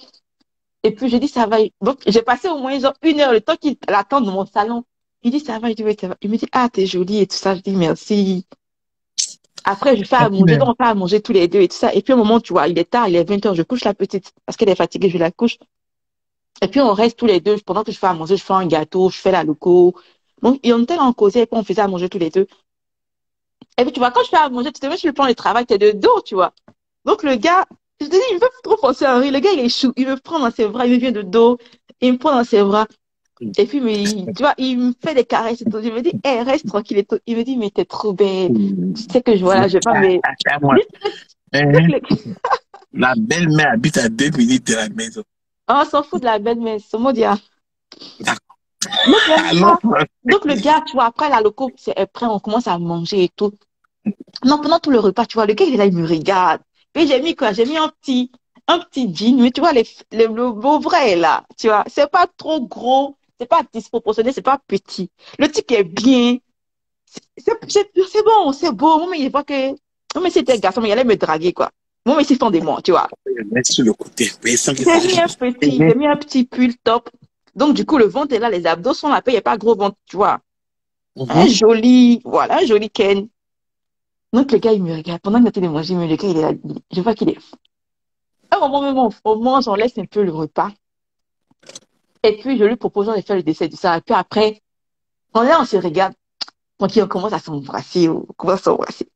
Et puis, je dis, ça va. Donc, j'ai passé au moins genre 1 heure, le temps qu'il attend dans mon salon. Il dit, ça va. Je dis, oui, ça va. Il me dit, ah, t'es jolie et tout ça. Je dis, merci. Après, je fais à manger. Donc, on fait à manger tous les deux et tout ça. Et puis, au moment, tu vois, il est tard, il est 20h. Je couche la petite parce qu'elle est fatiguée. Je la couche. Et puis, on reste tous les deux. Pendant que je fais à manger, je fais un gâteau, je fais la loco. Donc, on était là en causait et puis on faisait à manger tous les deux. Et puis, tu vois, quand je fais à manger, tu te mets sur le plan de travail, t'es de dos, tu vois. Donc, le gars, je te dis, il me fait trop penser à un rire. Le gars, il est chou. Il me prend dans ses bras, il me vient de dos. Il me prend dans ses bras. Et puis, tu vois, il me fait des caresses et tout. Je me dis, hey, reste tranquille et tout. Il me dit, mais t'es trop belle. Tu sais que voilà, je vais pas, mais. La belle-mère habite à 2 minutes de la maison. On s'en fout de la belle-mère, c'est mon dia. Donc, le gars, tu vois, après la loco, après, on commence à manger et tout. Non, pendant tout le repas, tu vois, le gars, il est là, il me regarde. Puis j'ai mis quoi? J'ai mis un petit jean, mais tu vois, le beau vrai, là, tu vois, c'est pas trop gros, c'est pas disproportionné, c'est pas petit. Le type est bien, C'est bon, c'est beau. Moi, mais il voit que, moi, mais c'était un garçon, mais il allait me draguer, quoi. Moi, mais c'est fond des mots, tu vois. Mets sur le côté. Oui, sans que J'ai mis un petit pull top. Donc, du coup, le ventre est là, les abdos sont là, il n'y a pas gros ventre, tu vois. Un joli, voilà, un joli Ken. Donc, le gars, il me regarde. Pendant que j'étais de manger, mais le gars, il est là, je vois qu'il est fou. À un moment, même, on mange, on laisse un peu le repas. Et puis, je lui propose de faire le dessert du ça. Et puis après, on se regarde. Quand on commence à s'embrasser, on commence à s'embrasser.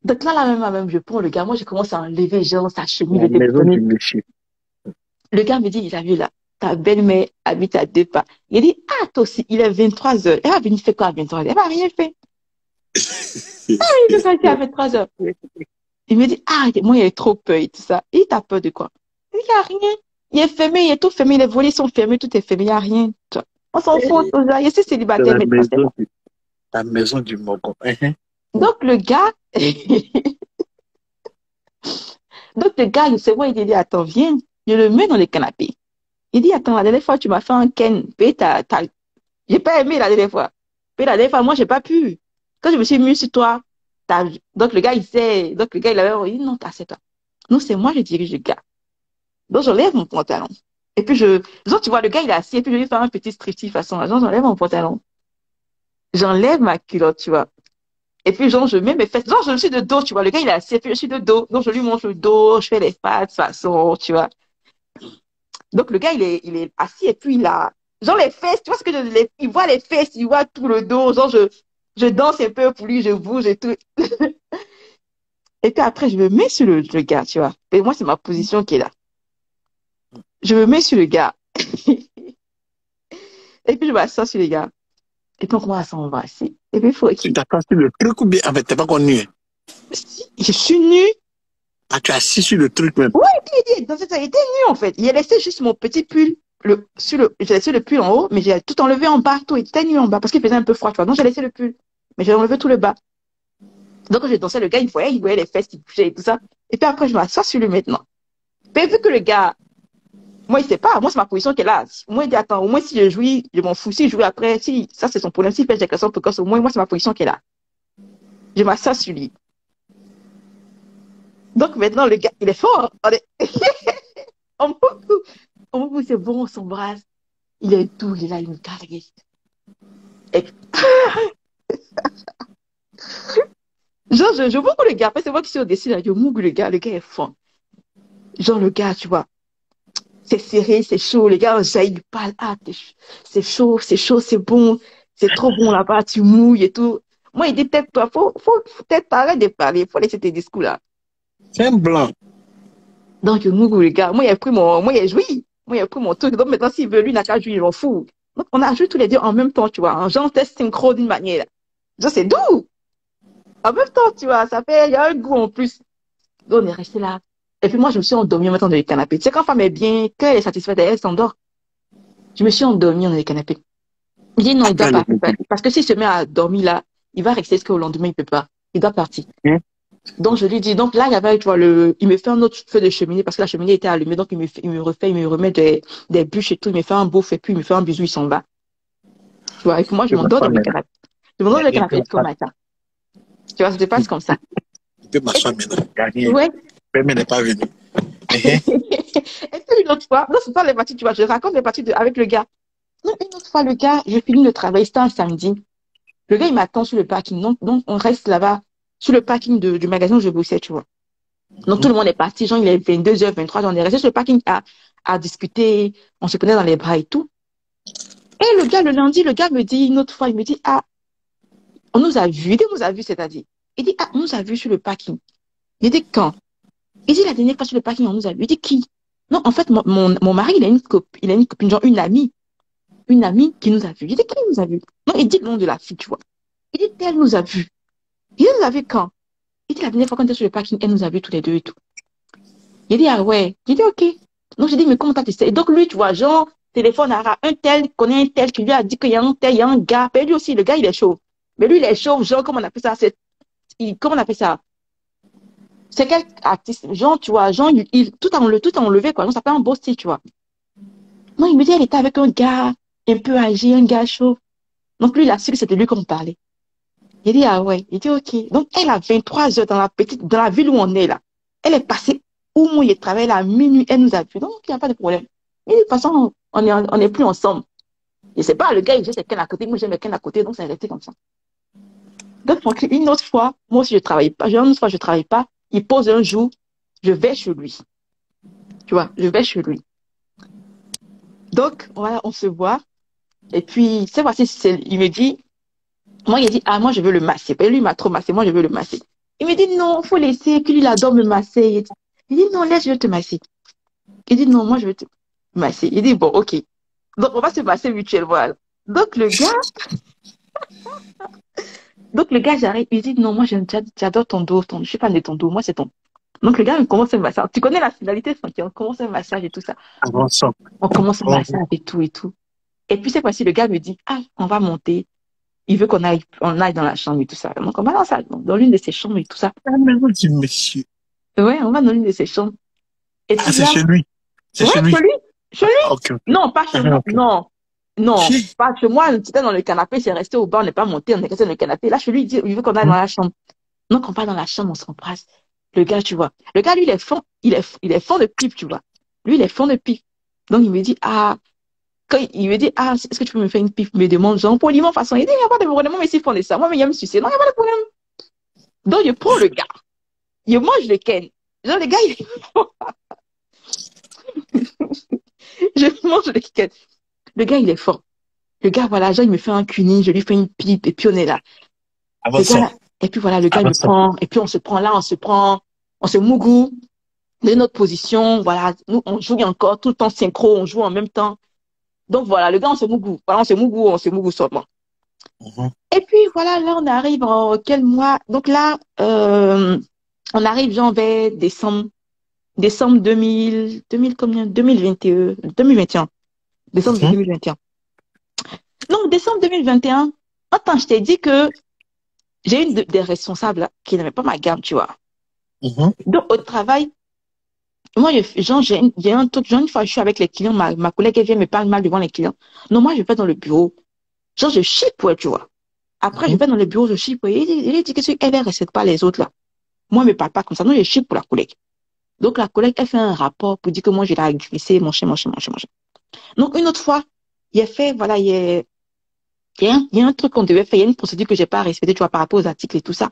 Donc là, je prends le gars. Moi, je commence à enlever, genre, sa chemise, la le maison déboulonner. du monsieur. Le gars me dit, il a vu là, ta belle-mère habite à 2 pas. Il dit, ah, toi aussi, il est 23 heures. Elle va venir faire quoi à 23 heures? Elle va rien faire. Ah, il fait quoi ici à 23 heures? Il me dit, ah, moi, il a trop peur et tout ça. Et t'as peur de quoi? Il n'y a rien. Il est fermé, il est tout fermé, les volets sont fermés, tout est fermé, il n'y a rien. On s'en fout. Je suis C'est célibataire maintenant, c'est bon. la maison du Mogon. Donc, le gars, il se voit, il dit, attends, viens. Je le mets dans le canapé. Il dit, attends, la dernière fois, tu m'as fait un ken. J'ai pas aimé la dernière fois. Puis la dernière fois, moi, j'ai pas pu. Quand je me suis mis sur toi, donc le gars, il sait. Donc le gars, il avait dit, non, c'est toi. Non, c'est moi, je dirige le gars. Donc j'enlève mon pantalon. Et puis genre, tu vois, le gars, il est assis, et puis je lui fais un petit striptease façon. Genre, j'enlève mon pantalon. J'enlève ma culotte, tu vois. Et puis, genre, je mets mes fesses. Genre, je suis de dos, tu vois. Le gars, il est assis, et puis je suis de dos. Donc, je lui montre le dos, je fais les pattes, façon, tu vois. Donc, le gars, il est assis, et puis il a, genre, les fesses, tu vois ce que il voit les fesses, il voit tout le dos. Genre, je danse un peu pour lui, je bouge et tout. Et puis après, je me mets sur le gars, tu vois. Et moi, c'est ma position qui est là. Je me mets sur le gars. Et puis, je m'assois sur le gars. Et puis, on commence à s'embrasser. Et puis, il faut Tu qu'il... t'as passé le truc ou bien, en fait, t'es pas connu. Si, je suis nue. Ah, tu as assis sur le truc même. Ouais, il était nu, en fait. Il a laissé juste mon petit pull. J'ai laissé le pull en haut, mais j'ai tout enlevé en bas. Tout, il était nu en bas parce qu'il faisait un peu froid, tu vois. Donc, j'ai laissé le pull. Mais j'ai enlevé tout le bas. Donc, quand j'ai dansé, le gars, il voyait les fesses qui bougeaient et tout ça. Et puis après, je m'assois sur lui maintenant. Puis, vu que le gars, moi, il sait pas. Moi, c'est ma position qui est là. Moi, il dit, attends, au moins, si je jouis, je m'en fous. Si je joue après, si, ça, c'est son problème. S'il fait éjaculation précoce, au moins, moi, c'est ma position qui est là. Je m'assois sur lui. Donc, maintenant, le gars, il est fort. On me c'est bon, on s'embrasse. Il est doux, il est là, il me caresse. Et... genre, je vois que le gars, après, c'est moi qui suis au-dessus, là, je mougue le gars est fort. Genre, le gars, tu vois, c'est serré, c'est chaud. Les gars, ça, ils parlent, ah, c'est chaud, c'est bon, c'est trop bon là-bas, tu mouilles et tout. Moi, il dit, peut-être, toi, faut peut-être arrêter de parler, faut laisser tes discours là. C'est un blanc. Donc, je mouille le gars. Moi, il a joui. Moi, il a pris mon truc. Donc, maintenant, s'il veut, lui, il n'a qu'à jouer, il m'en fout. Donc, on a joué tous les deux en même temps, tu vois, en genre test synchro d'une manière. Genre, c'est doux. En même temps, tu vois, il y a un goût en plus. Donc, on est resté là. Et puis, moi, je me suis endormie maintenant dans le canapé. Tu sais, quand femme est bien, qu'elle est satisfaite, elle s'endort. Je me suis endormie dans le canapé. Il dit non, il doit partir. Parce que s'il se met à dormir là, il va rester jusqu'au lendemain, il peut pas. Il doit partir. Donc, je lui dis, donc là, il y avait, tu vois, il me fait un autre feu de cheminée parce que la cheminée était allumée. Donc, il me remet des bûches et tout. Il me fait un bouffe et puis il me fait un bisou, il s'en va. Tu vois, et puis moi, je m'endors dans le canapé. Je m'endors dans le canapé jusqu'au matin. Tu vois, ça se passe comme ça. Tu peux m'asseoir maintenant. Ouais. Mais n'est pas venu. Et puis une autre fois, non, c'est pas les parties, tu vois, je raconte les parties avec le gars. Non, une autre fois, le gars, je finis le travail, c'était un samedi. Le gars, il m'attend sur le parking. Donc, on reste là-bas, sur le parking du magasin où je bossais, tu vois. Donc, tout le monde est parti. Genre, il est 22h, 23h. On est resté sur le parking à discuter. On se prenait dans les bras et tout. Et le gars, le lundi, le gars me dit, une autre fois, il me dit, ah, on nous a vus. Il dit, on nous a vus, c'est-à-dire. Il dit, ah, on nous a vus sur le parking. Il dit, quand? Il dit, la dernière fois sur le parking, on nous a vus. Il dit, qui? Non, en fait, mon mari, il a une copine, genre une amie qui nous a vus. Il dit, qui nous a vus? Non, il dit le nom de la fille, tu vois. Il dit, elle nous a vus. Il nous a vus quand? Il dit, la dernière fois qu'on était sur le parking, elle nous a vus tous les deux et tout. Il dit, ah ouais. Il dit, ok. Donc, j'ai dit, mais comment t'as testé? Et donc, lui, tu vois, genre, téléphone à un tel, connaît un tel qui lui a dit qu'il y a un tel, il y a un gars. Et lui aussi, le gars, il est chaud. Mais lui, il est chaud, genre, comment on appelle ça? Comment on appelle ça? C'est quel artiste? Genre, tu vois, genre, tout a enlevé, quoi. Donc, ça fait un beau style, tu vois. Non, il me dit, elle était avec un gars un peu âgé, un gars chaud. Donc, lui, il a su que c'était lui qu'on parlait. Il dit, ah ouais. Il dit, ok. Donc, elle a 23 heures dans la ville où on est là. Elle est passée où moi, il travaille à minuit. Elle nous a vu. Donc, il n'y a pas de problème. Et de toute façon, on est plus ensemble. Je sais pas, le gars, il j'ai quelqu'un à côté. Moi, j'ai quelqu'un à côté. Donc, c'est resté comme ça. Donc, une autre fois, moi aussi, je travaille pas. Une autre fois, je travaille pas. Il pose un jour, je vais chez lui. Tu vois, je vais chez lui. Donc, voilà, on se voit. Et puis, cette fois-ci, il me dit, moi, il dit, ah, moi, je veux le masser. Et lui, il m'a trop massé. Moi, je veux le masser. Il me dit, non, faut laisser, que lui, il adore me masser. Il dit, non, laisse, je vais te masser. Il dit, non, moi, je veux te masser. Il dit, bon, ok. Donc, on va se masser mutuellement. Voilà. Donc, j'arrive, il dit, non, moi, j'adore ton dos. Je suis fan de ton dos. Moi, c'est ton. Donc, le gars, il commence un massage. Tu connais la finalité, on commence un massage et tout ça. Avançons. On commence un massage et tout et tout. Et puis, cette fois-ci, le gars me dit, ah, on va monter. Il veut on aille dans la chambre et tout ça. Donc, on va dans l'une de ses chambres et tout ça. Ah, mais vous dites, monsieur. Ouais, on va dans l'une de ses chambres. Et Ah, puis c'est là, chez lui. C'est ouais, chez lui. chez lui. Chez lui. Ah, ok. Non, pas chez moi. Ok. Non. Non, pas chez moi. C'était dans le canapé. C'est resté au bas. On n'est pas monté. On est resté dans le canapé. Là, chez lui, il veut qu'on aille dans la chambre. Donc, on va dans la chambre, on s'embrasse. Le gars, tu vois. Le gars, lui, il est fond de pipe, tu vois. Lui, il est fond de pipe. Donc, il me dit, ah, quand il me dit, ah, est-ce que tu peux me faire une pipe? Il me demande, genre, poliment, façon. Il dit, il n'y a pas de problème. Moi, mais s'il font de ça, moi, mais il y a me sucer. Non, il n'y a pas de problème. Donc, je prends le gars. Je mange le ken. Genre, le gars, je mange le ken. Le gars, il est fort. Le gars, voilà, genre, il me fait un cuni, je lui fais une pipe, et puis on est là. Avançons. Et puis voilà, le gars, il me Avançons. prend, et puis on se mougou de notre position, voilà, nous, on joue encore tout le temps synchro, on joue en même temps. Donc voilà, le gars, on se mougou seulement. Et puis voilà, là, on arrive en quel mois? Donc là, on arrive genre vers décembre 2000 combien? 2021, 2021. Décembre 2021. Donc, décembre 2021, attends, je t'ai dit que j'ai une des responsables là, qui n'avait pas ma gamme, tu vois. Donc, au travail, moi, j'ai un truc, genre, une fois, je suis avec les clients, ma collègue, elle vient me parler mal devant les clients. Non, moi, je vais dans le bureau. Genre, je chipe, ouais, tu vois. Après, je vais dans le bureau, je chipe, ouais. Il dit qu'elle ne respecte pas les autres, là. Moi, je ne me parle pas comme ça. Non, je chipe pour la collègue. Donc, la collègue, elle fait un rapport pour dire que moi, je l'ai agressé, mon chien. Donc, une autre fois, il a fait, voilà, il y a un truc qu'on devait faire, il y a une procédure que j'ai pas respectée, tu vois, par rapport aux articles et tout ça,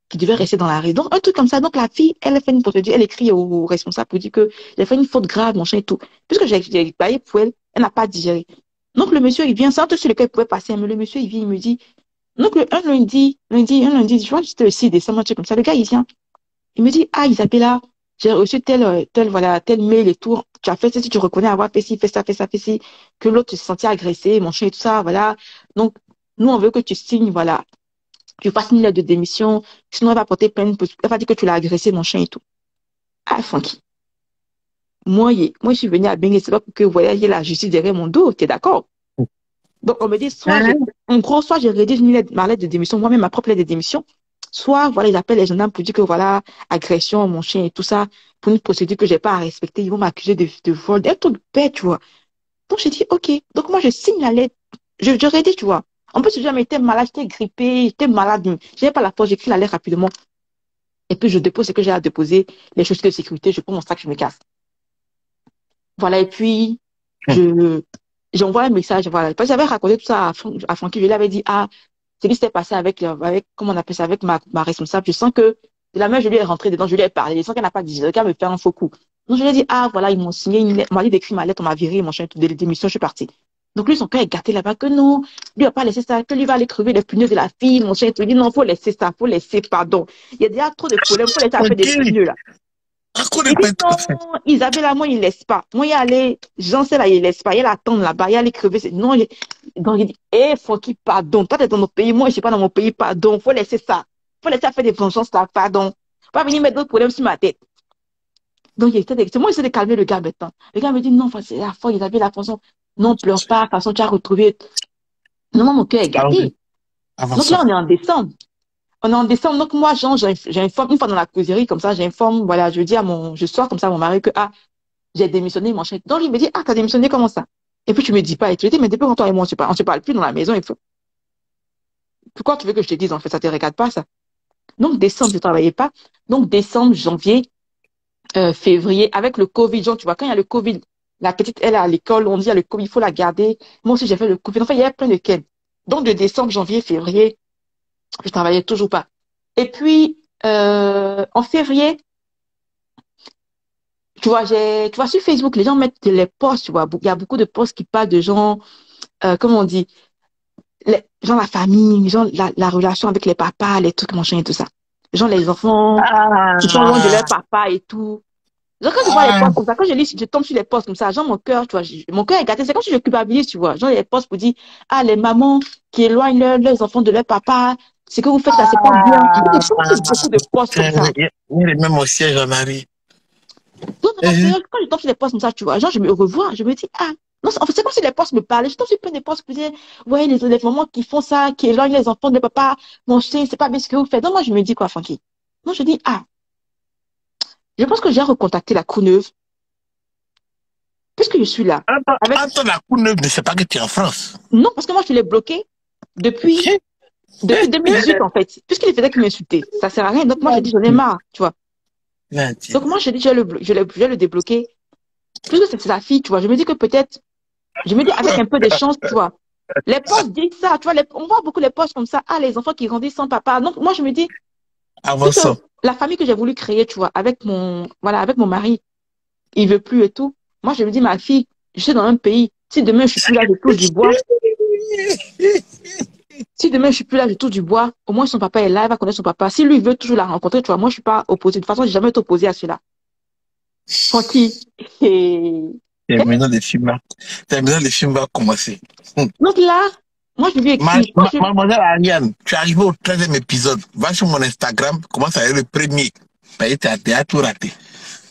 qui devait rester dans la rue. Donc, un truc comme ça. Donc, la fille, elle a fait une procédure, elle écrit au responsable pour dire que j'ai fait une faute grave, mon chien et tout. Puisque j'ai baillé pour elle, elle n'a pas digéré. Donc, le monsieur, il vient, c'est un truc sur lequel il pouvait passer, mais le monsieur, il vient, il me dit, donc, un lundi, je crois que c'était le 6 décembre, un truc comme ça, le gars, il vient, il me dit, ah, Isabella, j'ai reçu voilà, tel mail et tout. Tu as fait ça, si tu reconnais avoir fait ci, fait ci, que l'autre se sentait agressé, mon chien et tout ça, voilà. Donc, nous, on veut que tu signes, voilà. Tu fasses une lettre de démission, sinon elle va porter plainte, elle va dire que tu l'as agressé, mon chien et tout. Ah, Francky. Moi, je suis venue à Bengue, c'est pas pour que, voilà, il y ait la justice derrière mon dos, tu es d'accord? Donc, on me dit, en gros, soit je rédige ma lettre de démission, moi-même ma propre lettre de démission, soit, voilà, ils appellent les gendarmes pour dire que, voilà, agression, mon chien et tout ça, pour une procédure que j'ai pas à respecter, ils vont m'accuser de vol, un truc bête, tu vois. Donc, j'ai dit, OK. Donc, moi, je signe la lettre, je rédige, tu vois. En plus, je jamais été malade, j'étais grippée, j'étais malade, je n'avais pas la force, j'écris la lettre rapidement. Et puis, je dépose ce que j'ai à déposer, les chaussures de sécurité, je prends mon sac, je me casse. Voilà, et puis, j'envoie un message, voilà. Parce que j'avais raconté tout ça à Francky, je lui avais dit, ah, ce qui s'était passé avec, comment on appelle ça, avec ma responsable, je sens que, de la main, je lui ai rentré dedans, je lui ai parlé, je sens qu'elle n'a pas dit, le gars me fait un faux coup. Donc, je lui ai dit, ah, voilà, ils m'ont signé une lettre, on m'a dit d'écrire ma lettre, on m'a viré, mon chien, de démission, je suis partie. Donc, lui, son cœur est gâté là-bas, que non, lui va pas laisser ça, que lui va aller crever les pneus de la fille, mon chien, il dit, non, faut laisser ça, faut laisser, pardon. Il y a déjà trop de problèmes, faut laisser faire des pneus, là. Il dit non, Isabella, moi, il laisse pas. Moi, il allait, j'en sais là, il laisse pas. Il attend là-bas, il allait crever. Non, donc il dit, Francky, pardon. Toi, t'es dans mon pays, moi, je suis pas dans mon pays, pardon. Faut laisser ça. Faut laisser faire des vengeances là, pardon. Faut pas venir mettre d'autres problèmes sur ma tête. Donc, moi, j'essaie de calmer le gars maintenant. Le gars me dit, non, c'est la fois, Isabella, la façon, non, pleure pas, de toute façon, tu as retrouvé. Non, mon cœur est gâté. Donc là, on est en décembre. Donc moi, genre, j'informe, une fois dans la causerie, comme ça, j'informe, voilà, je sors comme ça à mon mari que, ah, j'ai démissionné, mon chien. Donc, il me dit, ah, t'as démissionné, comment ça? Et puis, tu me dis pas, et tu dis, mais depuis quand toi et moi, on se parle plus dans la maison, il faut. Pourquoi tu veux que je te dise, en fait, ça te regarde pas, ça. Donc, décembre, je travaillais pas. Donc, décembre, janvier, février, avec le Covid, genre, tu vois, quand il y a le Covid, la petite, elle est à l'école, on dit, il y a le Covid, il faut la garder. Moi aussi, j'ai fait le Covid. Enfin, il y a plein de cas. Donc, de décembre, janvier, février, je travaillais toujours pas. Et puis, en février, tu vois, sur Facebook, les gens mettent les posts, tu vois. Il y a beaucoup de posts qui parlent de gens, comment on dit, genre la famille, genre la relation avec les papas, les trucs, machin et tout ça. Genre les enfants qui sont loin de leur Ah, papa et tout. Genre, quand je vois les ah, posts comme ça, quand je lis, je tombe sur les posts comme ça, genre mon cœur, tu vois, mon cœur est gâté. C'est comme si je culpabilise, tu vois. Genre, les posts pour dire, ah, les mamans qui éloignent leurs enfants de leur papa, ce que vous faites là, c'est pas bien. Je tombe sur beaucoup de posts comme ça. il est même au siège en Marie. Donc, vraiment, sérieux, quand je tombe sur les posts comme ça, tu vois, genre, je me revois, je me dis, ah, non, en fait, c'est comme si les posts me parlaient. Je tombe sur plein de posts qui disaient, ouais, les mamans qui font ça, qui éloignent les enfants de leur papa, mon chien, c'est pas bien ce que vous faites. Donc, moi, je me dis quoi, Francky? Non, je dis, ah, je pense que j'ai recontacté la Courneuve, puisque je suis là. Avec, Attends, la Courneuve ne sait pas que tu es en France. non, parce que moi, je l'ai bloqué depuis 2018, en fait. Puisqu'il faisait qu'il m'insultait. Ça sert à rien. Donc, moi, j'ai dit, j'en ai marre, tu vois. Donc, moi, j'ai dit, je vais le débloquer. Puisque c'est sa fille, tu vois. Je me dis que peut-être, je me dis, avec un peu de chance, tu vois. Les posts disent ça, tu vois. On voit beaucoup les posts comme ça. Ah, les enfants qui grandissent sans papa. Donc, moi, je me dis, puisque Avançons. la famille que j'ai voulu créer, tu vois, avec mon mari, il veut plus et tout. Moi, je me dis, ma fille, je suis dans un pays. Si demain, je suis plus là, je touche du bois. Si demain je suis plus là, je touche du bois, au moins son papa est là, il va connaître son papa. Si lui veut toujours la rencontrer, tu vois, moi je suis pas opposée. De toute façon, j'ai jamais été opposée à cela. Tranquille. Et... Terminant les films va commencer. Donc là, moi je lui ai écrit. Mademoiselle Ariane, tu es arrivé au 13e épisode. Va sur mon Instagram, commence à aller le premier. Ben, tu as tout raté.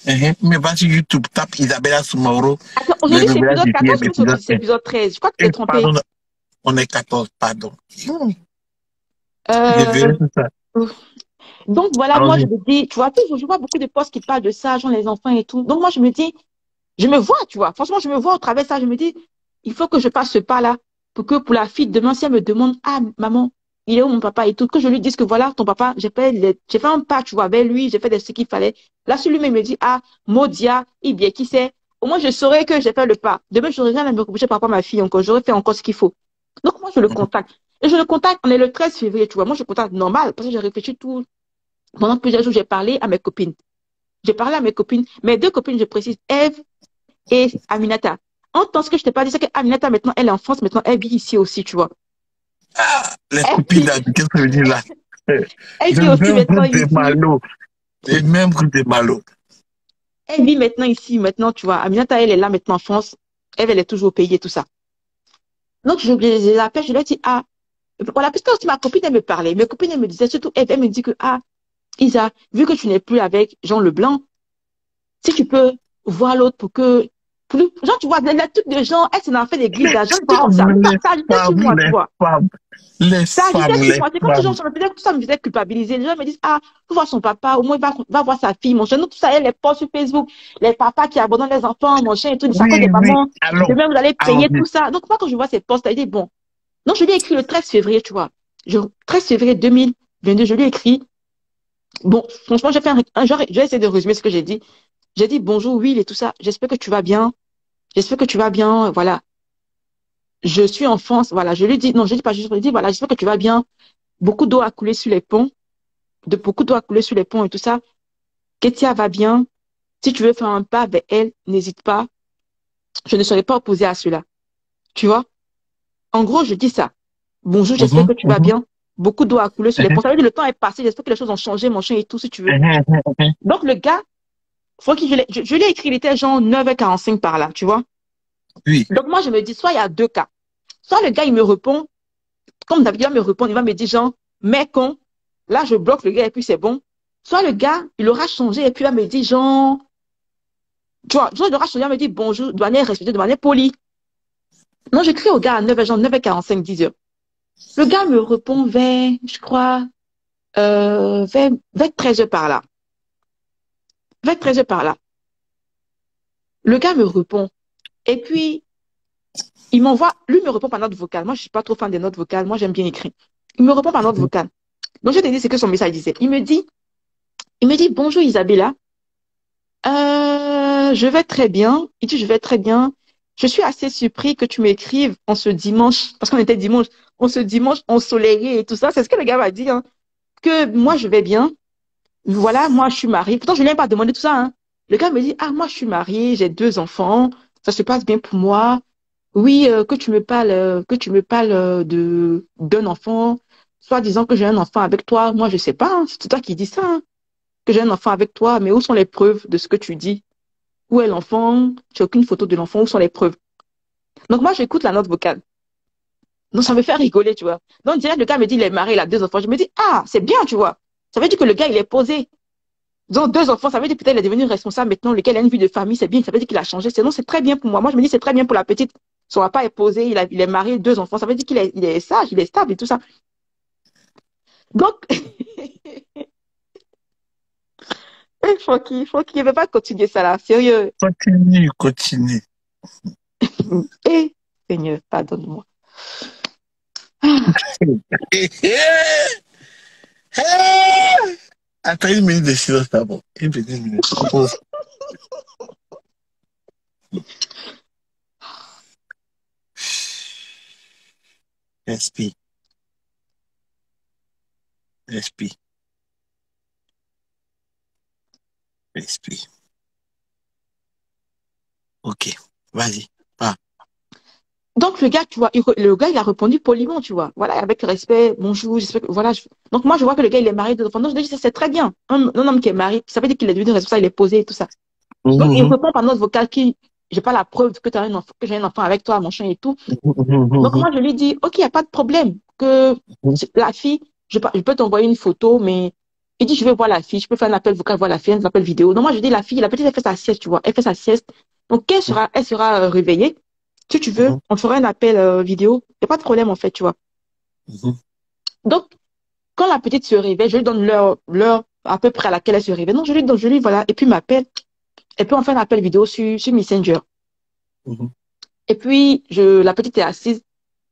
Mais va sur YouTube, tape Isabella Soumaoro. Attends, Le aujourd'hui c'est révélation épisode du 14 ou épisode c'est 1. épisode 13? Je crois que tu t'es trompé. Pardon, on est 14, pardon. Je Euh, verrai tout ça. donc voilà, moi je Allons-y. me dis, tu vois, je vois beaucoup de posts qui parlent de ça, genre les enfants et tout. Donc moi je me dis, je me vois, tu vois. Franchement, je me vois au travers de ça. Je me dis, il faut que je passe ce pas-là pour que pour la fille, demain, si elle me demande, ah, maman, il est où mon papa et tout, que je lui dise que voilà, ton papa, j'ai fait un pas, tu vois, avec lui, j'ai fait ce qu'il fallait. Là, si lui-même me dit, ah, Modia, il bien, qui sait, au moins, je saurais que j'ai fait le pas. Demain, je n'aurai rien à me reprocher par rapport à ma fille encore. J'aurais fait encore ce qu'il faut. Donc, moi, je le contacte. Et je le contacte, on est le 13 février, tu vois. Moi, je contacte normal, parce que j'ai réfléchi tout. Pendant plusieurs jours, j'ai parlé à mes copines. J'ai parlé à mes copines. Mes deux copines, je précise, Eve et Aminata. Entends ce que je t'ai pas dit, c'est que Aminata, maintenant, elle est en France, maintenant, elle vit ici aussi, tu vois. Ah, les Elle copines vit, là, qu'est-ce que je dis là? elle vit Le aussi même maintenant groupe de ici. Malo. Le même groupe de Malo. Elle vit maintenant ici, maintenant, tu vois. Aminata, elle est là maintenant en France. Elle est toujours au pays et tout ça. Donc, je les appelle, je leur dis, ah, voilà, parce que aussi ma copine, elle me parlait. Mes copines, elles me disaient, surtout, elle me dit que, ah, Isa, vu que tu n'es plus avec Jean Leblanc, si tu peux voir l'autre pour que, genre, tu vois, les trucs de gens, elle s'en a fait des guides d'argent, des trucs comme ça. Ça agissait sur moi, tu Les vois. femmes, les Ça agissait femmes, sur les moi. C'est comme si femmes. tout ça me faisait culpabiliser. Les gens me disent, ah, faut voir son papa, au moins va voir sa fille, mon chien. Nous, tout ça, elle les poste sur Facebook. Les papas qui abandonnent les enfants, mon chien et tout, ça cause Oui, des oui, mamans. allons, Demain, vous allez payer allons-y. tout ça. Donc, moi, quand je vois ces posts, elle dit, bon. Donc, je lui ai écrit le 13 février, tu vois. 13 février 2022, je lui ai écrit, bon, franchement, j'ai fait un genre, j'ai essayé de résumer ce que j'ai dit. J'ai dit, bonjour, Will et tout ça. J'espère que tu vas bien. J'espère que tu vas bien. Voilà. Je suis en France. Voilà. Je lui dis, non, je dis pas, je lui ai dit, voilà, j'espère que tu vas bien. Beaucoup d'eau a coulé sur les ponts. Beaucoup d'eau a coulé sur les ponts et tout ça. Ketia va bien. Si tu veux faire un pas avec elle, n'hésite pas. Je ne serai pas opposée à cela. Tu vois? En gros, je dis ça. Bonjour, j'espère que tu vas bien. Beaucoup d'eau a coulé sur les ponts. Ça veut dire que le temps est passé. J'espère que les choses ont changé, mon chien et tout, si tu veux. Donc, le gars, faut qu'il, je l'ai écrit, il était genre 9h45 par là, tu vois? Oui. Donc, moi, je me dis, soit il y a deux cas. Soit le gars, il me répond, comme d'habitude, il va me répondre, il va me dire, genre, mais con, là, je bloque le gars et puis c'est bon. Soit le gars, il aura changé et puis il va me dire, genre, tu vois, genre, il aura changé, il va me dire, bonjour, de manière respectueuse, de manière polie. Non, j'écris au gars à 9h, genre 9h45, 10h. Le gars me répond vers, je crois, vers 13h par là. Vers 13h par là. Le gars me répond. Et puis, il m'envoie, lui me répond par note vocale. Moi, je suis pas trop fan des notes vocales. Moi, j'aime bien écrire. Il me répond par note vocale. Donc, je te dis ce que son message disait. Il me dit, bonjour Isabella. Je vais très bien. Il dit, je vais très bien. Je suis assez surpris que tu m'écrives en ce dimanche, parce qu'on était dimanche, en ce dimanche ensoleillé et tout ça. C'est ce que le gars m'a dit, hein, que moi, je vais bien. Voilà, moi, je suis mariée. Pourtant, je ne lui ai pas demandé tout ça, hein. Le gars me dit, ah, moi, je suis mariée, j'ai 2 enfants, ça se passe bien pour moi. Oui, que tu me parles d'un enfant, soit disant que j'ai un enfant avec toi. Moi, je sais pas, hein, c'est toi qui dis ça, hein, que j'ai un enfant avec toi, mais où sont les preuves de ce que tu dis? Où est l'enfant? Tu n'as aucune photo de l'enfant, où sont les preuves? Donc, moi, j'écoute la note vocale. Donc, ça me fait rigoler, tu vois. Donc, direct, le gars me dit, il est marié, il a 2 enfants. Je me dis, ah, c'est bien, tu vois. Ça veut dire que le gars, il est posé. Donc, 2 enfants, ça veut dire que peut-être il est devenu responsable maintenant, lequel a une vie de famille, c'est bien, ça veut dire qu'il a changé. Sinon, c'est très bien pour moi. Moi, je me dis, c'est très bien pour la petite. Son papa est posé, il est marié, 2 enfants, ça veut dire qu'il est sage, il est stable et tout ça. Donc, Francky, il ne veut pas continuer ça là, sérieux. Continue, continue. Eh, Seigneur, pardonne-moi. Attends 1 minute de silence d'abord. Une petite minute. Pause. Respire. Respire. Respire. Ok. Vas-y. Va. Donc, le gars, tu vois, le gars, il a répondu poliment, tu vois. Voilà, avec respect, bonjour, j'espère que, voilà. Donc, moi, je vois que le gars, il est marié, 2 enfants. Donc, je dis, c'est très bien. Un homme qui est marié, ça veut dire qu'il est devenu responsable, il est posé et tout ça. Donc, il Mhm, répond par note vocale qui, j'ai pas la preuve que tu as un enfant, que j'ai un enfant avec toi, mon chien et tout. mhm, Donc, mhm, moi, je lui dis, OK, il n'y a pas de problème. Que mhm, la fille, je peux t'envoyer une photo, mais il dit, je vais voir la fille, je peux faire un appel vocal, voir la fille, un appel vidéo. Donc, moi, je dis, la fille, la petite, elle fait sa sieste, tu vois, elle fait sa sieste. Donc, elle sera réveillée. Si tu veux, mhm, on fera un appel vidéo. Il n'y a pas de problème, en fait, tu vois. mhm, Donc, quand la petite se réveille, je lui donne l'heure à peu près à laquelle elle se réveille. Donc, voilà, et puis il m'appelle. Et puis, on fait un appel vidéo sur Messenger. mhm. Et puis, la petite est assise.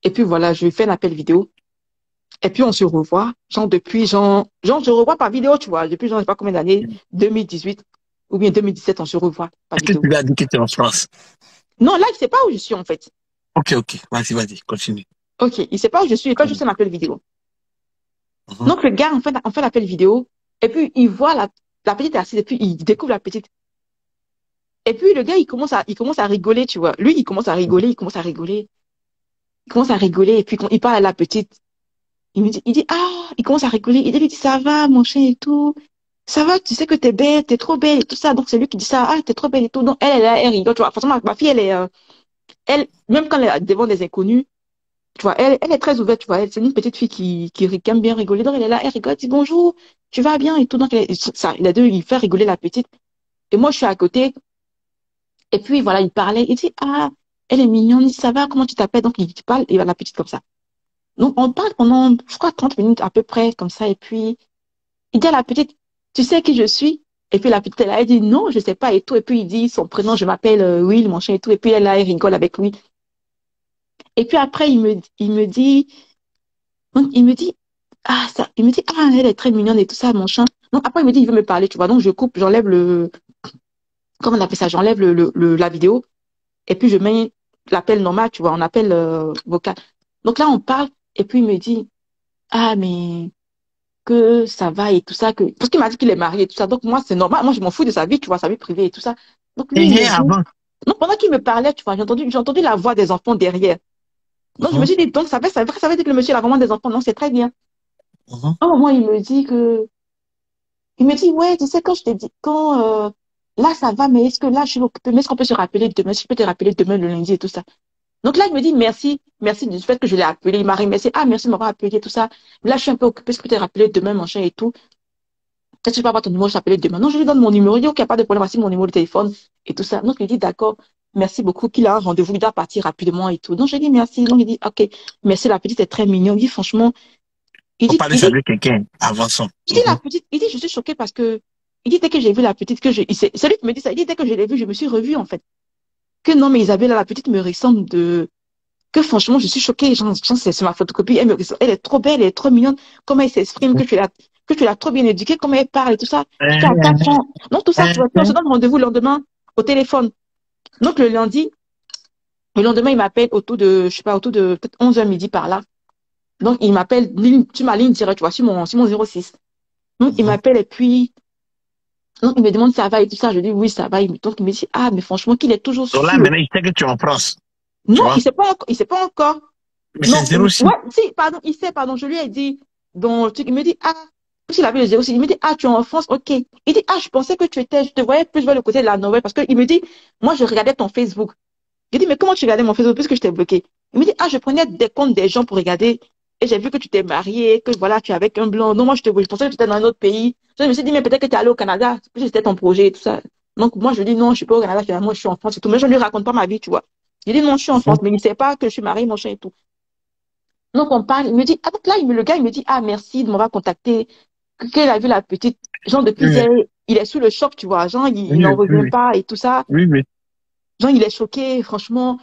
Et puis, voilà, je lui fais un appel vidéo. Et puis, on se revoit. Genre, je revois par vidéo, tu vois. Depuis, genre, je sais pas combien d'années, 2018 ou bien 2017, on se revoit par Est-ce que vidéo. tu lui as dit que tu es en France? Non, là, il ne sait pas où je suis, en fait. Ok, ok. Vas-y, vas-y. Continue. OK, il ne sait pas où je suis. Il fait juste un appel vidéo. Mhm, Donc, le gars, on fait l'appel vidéo. Et puis, il voit la petite est assise. Et puis, il découvre la petite. Et puis, le gars, il commence à rigoler, tu vois. Lui, il commence à rigoler, il commence à rigoler. Il commence à rigoler. Et puis, quand il parle à la petite, il dit, ah, il commence à rigoler. Il lui dit, ça va, mon chien et tout. Ça va, tu sais que t'es belle, t'es trop belle et tout ça. Donc, c'est lui qui dit ça, ah, t'es trop belle et tout. Donc, elle est là, elle rigole, tu vois. Forcément, ma fille, même quand elle est devant des inconnus, tu vois, elle est très ouverte, tu vois. C'est une petite fille qui aime bien rigoler. Donc, elle est là, elle rigole, elle dit bonjour, tu vas bien et tout. Donc, les deux, il fait rigoler la petite. Et moi, je suis à côté. Et puis, voilà, il parlait. Il dit, ah, elle est mignonne. Il dit, ça va, comment tu t'appelles? Donc, il parle, et la petite comme ça. Donc, on parle pendant, je crois, 30 minutes à peu près, comme ça. Et puis, il dit à la petite, tu sais qui je suis? Et puis, la petite, elle dit, non, je sais pas et tout. Et puis, il dit son prénom, je m'appelle Will, mon chien et tout. Et puis, elle, là, elle rigole avec lui. Et puis, après, donc, il me dit, ah, elle est très mignonne et tout ça, mon chien. Donc, après, il me dit, il veut me parler, tu vois. Donc, je coupe, j'enlève comment on appelle ça? J'enlève la vidéo. Et puis, je mets l'appel normal, tu vois, on appelle vocal. Donc là, on parle, et puis il me dit, ah, mais que ça va et tout ça. Parce qu'il m'a dit qu'il est marié et tout ça. Donc moi, c'est normal. Moi, je m'en fous de sa vie, tu vois, sa vie privée et tout ça. Donc lui, Et il me hier dit, avant. donc pendant qu'il me parlait, tu vois, j'ai entendu la voix des enfants derrière. Donc je me Mhm, suis dit, donc ça veut dire que le monsieur il a vraiment des enfants. Non, c'est très bien. mhm, À un moment, il me dit, ouais, tu sais, quand je t'ai dit, là, ça va, mais est-ce que là, je suis occupée, mais est-ce qu'on peut se rappeler demain? Si je peux te rappeler demain, le lundi et tout ça. Donc là, il me dit merci, merci du fait que je l'ai appelé. Il m'a remercié. Ah, merci de m'avoir appelé, tout ça. Là, je suis un peu occupée, je peux te rappeler demain, mon chien et tout. Est-ce que je peux avoir ton numéro, je t'appelle demain? Non, je lui donne mon numéro. Il dit, OK, pas de problème, voici mon numéro de téléphone et tout ça. Donc, il dit, d'accord, merci beaucoup, qu'il a un rendez-vous, il doit partir rapidement et tout. Donc, je lui dis merci. Donc, il dit, OK, merci, la petite est très mignonne. Il dit, franchement, il faut dit, parler il ça dit, avec quelqu'un. Avançons. il dit, la petite, il dit, je suis choquée parce que, il dit, dès que j'ai vu la petite, c'est lui qui me dit ça. Il dit, dès que je l'ai vue, je me suis revue, en fait. Que non, mais Isabelle, la petite me ressemble que franchement, je suis choquée. Genre, c'est ma photocopie. Elle est trop belle, elle est trop mignonne. Comment elle s'exprime, que tu l'as trop bien éduquée, comment elle parle et tout ça. Tu as 4 ans. Donc, tout ça, tu vois, on se donne rendez-vous le lendemain au téléphone. Donc, le lundi, le lendemain, il m'appelle autour de, je sais pas, autour de peut-être 11h midi par là. Donc, il m'appelle sur ma ligne directe, tu vois, sur mon 06. Donc, il m'appelle et puis, donc, il me demande si ça va et tout ça. Je dis oui, ça va. Donc, il me dit, ah, mais franchement, qu'il est toujours Donc sur là, le... maintenant, il sait que tu es en France. Tu Non, vois? il sait pas encore. Mais Non, c'est 06. ouais, si, pardon, il sait, pardon, je lui ai dit, donc, il me dit, ah, parce qu'il avait le 06, il me dit, ah, tu es en France, ok. Il dit, ah, je pensais que je te voyais plus vers le côté de la Norvège, parce qu'il me dit, moi, je regardais ton Facebook. Je dis, mais comment tu regardais mon Facebook puisque je t'ai bloqué? Il me dit, ah, je prenais des comptes des gens pour regarder, et j'ai vu que tu t'es marié, que voilà, tu es avec un blanc. Non, moi, je pensais que tu étais dans un autre pays. Je me suis dit, mais peut-être que tu es allé au Canada, puisque c'était ton projet et tout ça. Donc, moi, je lui dis, non, je suis pas au Canada, moi, je suis en France et tout. Mais je ne lui raconte pas ma vie, tu vois. Il dit, non, je suis en France, mais il ne sait pas que je suis mariée, mon chien et tout. Donc, on parle, il me dit, ah, donc là, le gars, il me dit, ah, merci de m'avoir contacté, qu'il a vu la petite, genre, depuis Oui, hier, il est sous le choc, tu vois, genre, il oui, n'en oui, revient oui, pas et tout ça. oui, oui. Genre, il est choqué, franchement,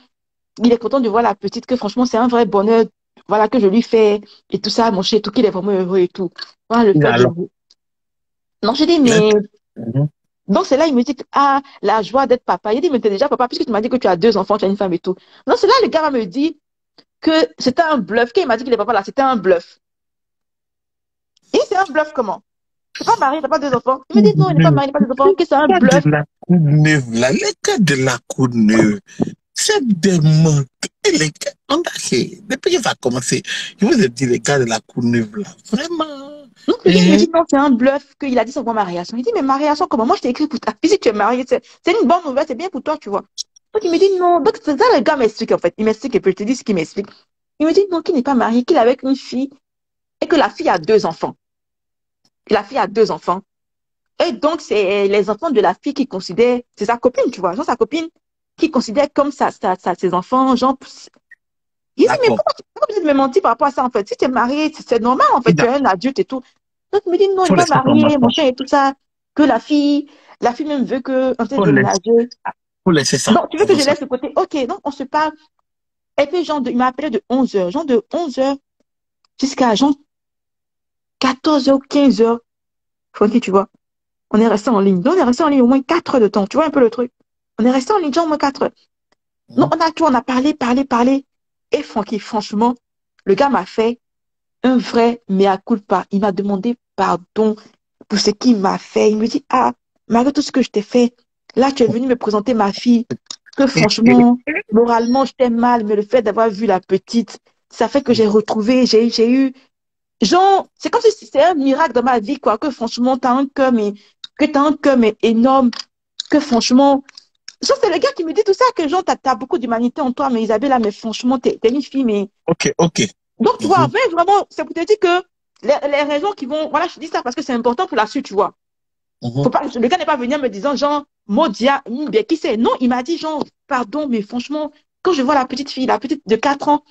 il est content de voir la petite, que franchement, c'est un vrai bonheur, voilà, que je lui fais et tout ça, mon chéri, tout, qu'il est vraiment heureux et tout. Voilà, le Et fait de... alors? Non, je dis, Là, mais, mhm. donc, c'est là, il me dit, ah, la joie d'être papa. Il dit, mais t'es déjà papa, puisque tu m'as dit que tu as 2 enfants, tu as une femme et tout. Non, c'est là, le gars me dit que c'était un bluff, qu'il m'a dit qu'il est papa là, c'était un bluff. Et c'est un bluff comment? C'est pas marié, t'as pas 2 enfants. Il me dit non, il n'est pas marié, il n'a pas 2 enfants, que c'est un Les gars bluff. de la Courneuve, là, les gars de la Courneuve, c'est des menteurs. Et les gars, on a fait, depuis que ça a commencé, je vous ai dit, les gars de la Courneuve, là, vraiment. Donc le gars il me dit non, c'est un bluff, qu'il a dit sur ma mariation. Il dit mais mariation comment? Moi je t'ai écrit pour ta fille, si tu es marié, c'est une bonne nouvelle, c'est bien pour toi, tu vois. Donc il me dit non, donc c'est ça le gars m'explique en fait. Il m'explique et puis je te dis ce qu'il m'explique. Il me dit non, qu'il n'est pas marié, qu'il est avec une fille et que la fille a 2 enfants. La fille a 2 enfants. Et donc, c'est les enfants de la fille qui considèrent, c'est sa copine, tu vois, genre sa copine, qui considère comme ses enfants, genre, il dit, mais D'accord. pourquoi tu me mentir par rapport à ça, en fait? Si tu es marié, c'est normal, en fait, tu es un adulte et tout. Donc, il me dit, non, il Faut n'est pas laisser marié, mon formation. chien et tout ça, que la fille même veut que, on s'est Faut laisser, déménager. faut laisser ça. Donc, tu veux C'est que pour je ça. laisse le côté? Ok, donc, on se parle. Et puis, genre, il m'a appelé de 11h, genre de 11h jusqu'à, genre, 14h, 15h. Francky, tu vois. On est resté en ligne. Donc, on est resté en ligne au moins 4 heures de temps. Tu vois un peu le truc? On est resté en ligne genre au moins 4 heures. Non, Mhm. on a parlé, parlé, parlé. Et Francky, franchement, le gars m'a fait un vrai mea culpa. Il m'a demandé pardon pour ce qu'il m'a fait. Il me dit, ah, malgré tout ce que je t'ai fait, là, tu es venu me présenter ma fille. Que franchement, moralement, je t'aime mal, mais le fait d'avoir vu la petite, ça fait que j'ai retrouvé, j'ai eu, genre, c'est comme si c'était un miracle dans ma vie, quoi. Que franchement, que t'as un cœur, mais énorme. Que franchement, genre, c'est le gars qui me dit tout ça, que genre, t'as beaucoup d'humanité en toi, mais Isabella, mais franchement, t'es une fille, mais. Ok, ok. Donc, tu vois, Mhm. mais vraiment, c'est pour te dire que les raisons qui vont. Voilà, je dis ça parce que c'est important pour la suite, tu vois. Mhm. Faut pas, le gars n'est pas venu en me disant, genre, Modia, bien, qui c'est? Non, il m'a dit, genre, pardon, mais franchement, quand je vois la petite fille, la petite de 4 ans,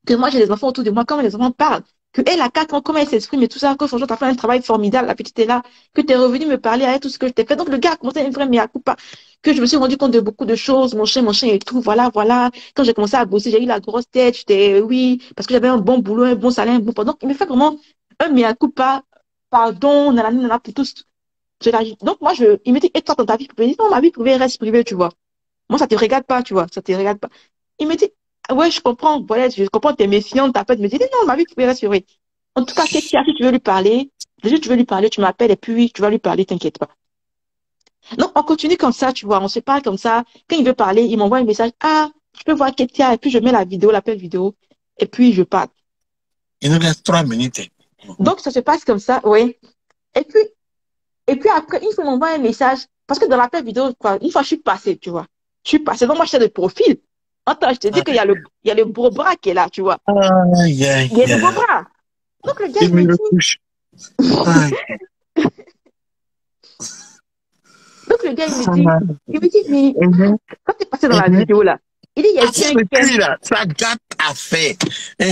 que moi j'ai des enfants autour de moi, comment les enfants parlent, que elle a 4 ans, comment elle s'exprime et tout ça, que franchement, t'as fait un travail formidable, la petite est là, que t'es revenu me parler avec tout ce que je t'ai fait. Donc le gars a commencé à une vraie mea culpa, que je me suis rendu compte de beaucoup de choses, mon chien et tout, voilà, voilà. Quand j'ai commencé à bosser, j'ai eu la grosse tête, j'étais, oui, parce que j'avais un bon boulot, un bon salaire, un bon. Donc il me fait vraiment un mea culpa, pardon, nanana, pour tous. Donc moi, il me dit, et toi dans ta vie privée? Je dis, non, ma vie privée reste privée, tu vois. Moi, ça te regarde pas, tu vois, ça te regarde pas. Il me dit, ah ouais, je comprends, voilà, je comprends, t'es méfiante, t'as peur de me dire, non, ma vie privée reste privée. En tout cas, Ketia, si tu veux lui parler, le jour où tu veux lui parler, tu m'appelles et puis tu vas lui parler, t'inquiète pas. Non, on continue comme ça, tu vois, on se parle comme ça. Quand il veut parler, il m'envoie un message, ah, je peux voir Ketia, et puis je mets la vidéo, l'appel vidéo, et puis je parle. Il nous reste 3 minutes. Mhm. Donc, ça se passe comme ça, oui. Et puis, après, une fois, il m'envoie un message, parce que dans l'appel vidéo, quoi, une fois, je suis passée, tu vois. Je suis passée, donc moi, j'étais de profil. Attends, je te dis qu'il y a il y a le beau bras qui est là, tu vois. Aïe, aïe, Il y a le beau aïe. bras. Donc, le gars, Il il me me dit, retouche. Aïe. donc le gars, Mhm. il me dit, mais Mhm. quand t'es passé dans la Mhm. vidéo là, il dit, il y a Ah, vu c'est un le Ken. cul, là. Ça gâte à faire. Mhm.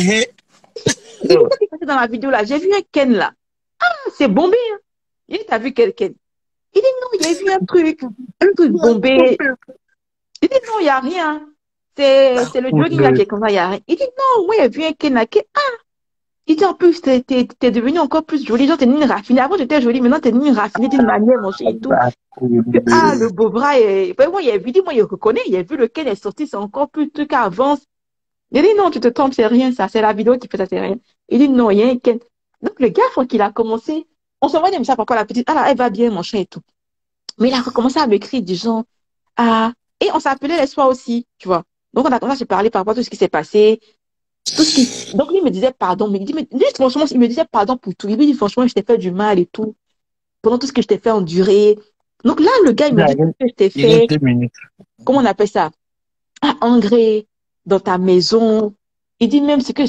Il dit, mais quand t'es passé dans la vidéo là, j'ai vu un Ken là. Ah, c'est bombé, hein. Il dit, t'as vu quel Ken? Il dit, non, il y a vu un truc bombé. Il dit, non, il n'y a rien. C'est le jogging là qui est comme ça, il y a rien. Il dit, non, moi, j'ai vu un Kenake. Il dit, en plus, t'es devenu encore plus jolie. Genre, t'es une raffinée. Avant, j'étais jolie, maintenant, t'es une raffinée d'une manière, mon chéri, et tout. Le beau bras est. Ben, moi, il a vu, dit, moi, il reconnaît. Il a vu le Ken est sorti, c'est encore plus truc avance. Il dit, non, tu te trompes, c'est rien, ça. C'est la vidéo qui fait ça, c'est rien. Il dit, non, il y a un Ken. Donc, le gars, quand il a commencé, on s'envoie des messages par rapport à la petite. Ah là, elle va bien, mon chien et tout. Mais il a recommencé à m'écrire du genre, ah, et on s'appelait les soirs aussi, tu vois. Donc, on a commencé à se parler par rapport à tout ce qui s'est passé. Donc, lui me disait pardon, mais il dit, mais lui, franchement, il me disait pardon pour tout. Il me dit, franchement, je t'ai fait du mal et tout, pendant tout ce que je t'ai fait endurer. Donc là, le gars, il me dit que je t'ai fait, comment on appelle ça? À engrais dans ta maison. Il dit même ce que,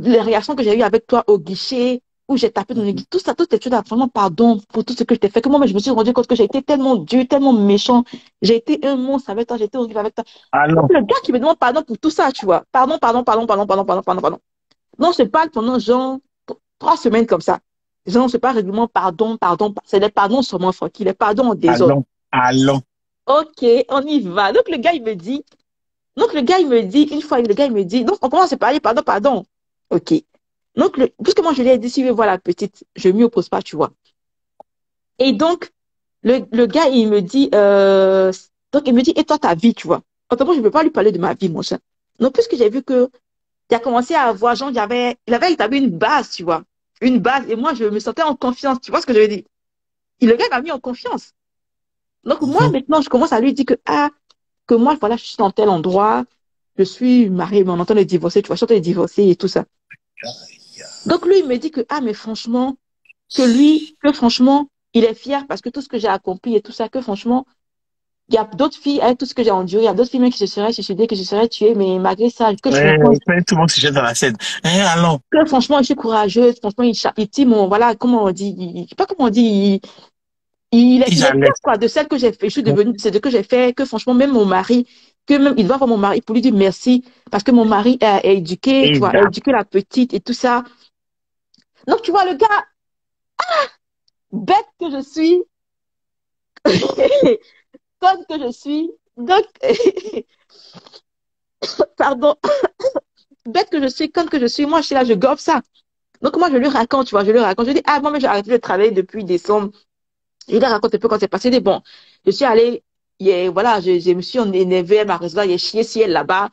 les réactions que j'ai eues avec toi au guichet, où j'ai tapé dans le guichet, tout ça, tout est vraiment pardon pour tout ce que je t'ai fait. Que moi, je me suis rendu compte que j'ai été tellement dur, tellement méchant. J'ai été un monstre avec toi, j'ai été horrible avec toi. Alors, Le gars qui me demande pardon pour tout ça, tu vois. Pardon, pardon, pardon, pardon, pardon, pardon, pardon, pardon. Non, on se parle pendant genre 3 semaines comme ça. Genre, on se parle régulièrement, pardon, pardon. C'est des pardons seulement, tranquille, les pardons en désordre. allons. Ok, on y va. Donc, le gars, il me dit, une fois, le gars, il me dit, donc, on commence à se parler, pardon, pardon. Ok. Donc, puisque moi, je lui ai dit, si je veux voir la petite, je ne m'y oppose pas, tu vois. Et donc, le gars, il me dit, donc, il me dit, et toi, ta vie, tu vois. Autrement, je ne peux pas lui parler de ma vie, mon chat. Donc, puisque j'ai vu que il a commencé à avoir, genre, il avait établi une base, tu vois. Une base. Et moi, je me sentais en confiance. Tu vois ce que je veux dire? Et le gars m'a mis en confiance. Donc, moi, maintenant, je commence à lui dire que moi, voilà, je suis dans tel endroit. Je suis mariée, mais on entend de divorcer, tu vois, je suis en train de divorcer et tout ça. Donc, lui, il me dit mais franchement, que franchement, il est fier parce que tout ce que j'ai accompli et tout ça, que franchement, il y a d'autres filles, avec tout ce que j'ai enduré, il y a d'autres filles même qui se seraient suicidées, qui se seraient tuées, mais malgré ça, Tout le monde se jette dans la scène. Allons. Que franchement, je suis courageuse, franchement, il dit voilà, comment on dit, je sais pas comment on dit, il est fier, quoi, de celle que j'ai fait, je suis devenue, de ce que j'ai fait, que franchement, même mon mari, que même, il doit voir mon mari pour lui dire merci, parce que mon mari a éduqué, tu vois, a éduqué la petite et tout ça. Donc, tu vois, le gars, bête que je suis, conne que je suis, donc, pardon, bête que je suis, conne que je suis, moi, je suis là, je gobe ça. Donc, moi, je lui raconte, tu vois, je lui dis, moi, mais j'ai arrêté de travailler depuis décembre. Je lui raconte un peu quand c'est passé. Bon, je suis allée, voilà, je me suis énervée, elle m'a raison, il y a chié ciel là-bas.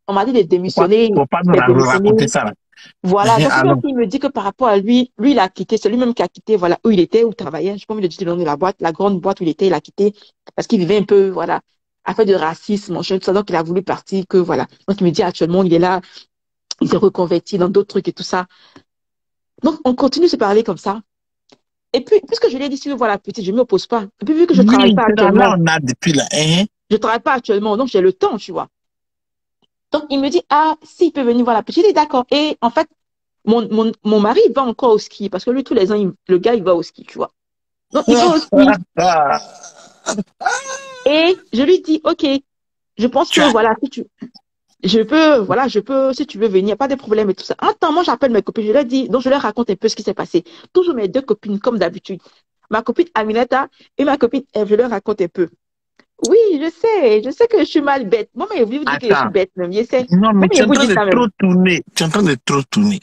On m'a dit de démissionner. Faut pas nous raconter ça, là. Voilà, donc il me dit que par rapport à lui, il a quitté, c'est lui-même qui a quitté, voilà, où il était, où il travaillait. Je sais pas envie de dire le nom de la boîte, la grande boîte où il était, il a quitté parce qu'il vivait un peu, voilà, affaire de racisme, tout ça, donc il a voulu partir, que voilà. Donc il me dit actuellement, il est là, il s'est reconverti dans d'autres trucs et tout ça. Donc on continue de se parler comme ça. Et puis, puisque je lui ai dit, si je vois la petite, je ne m'y oppose pas. Et puis, vu que je ne travaille pas actuellement. On a depuis là, je ne travaille pas actuellement, donc j'ai le temps, tu vois. Donc, il me dit, s'il peut venir voir la petite, il est d'accord. Et en fait, mon mari va encore au ski, parce que lui, tous les ans, le gars, il va au ski, tu vois. Donc, il va au ski. Et je lui dis, OK, je pense que, voilà, je peux, si tu veux venir, pas de problème et tout ça. En temps, moi, j'appelle mes copines, je leur dis, donc je leur raconte un peu ce qui s'est passé. Toujours mes deux copines, comme d'habitude. Ma copine Aminata et ma copine Eve, je leur raconte un peu. Oui, je sais que je suis mal bête. Moi, mais vous dites que je suis bête, même, je sais. Non, mais tu es en train de trop tourner. Tu es en train de trop tourner.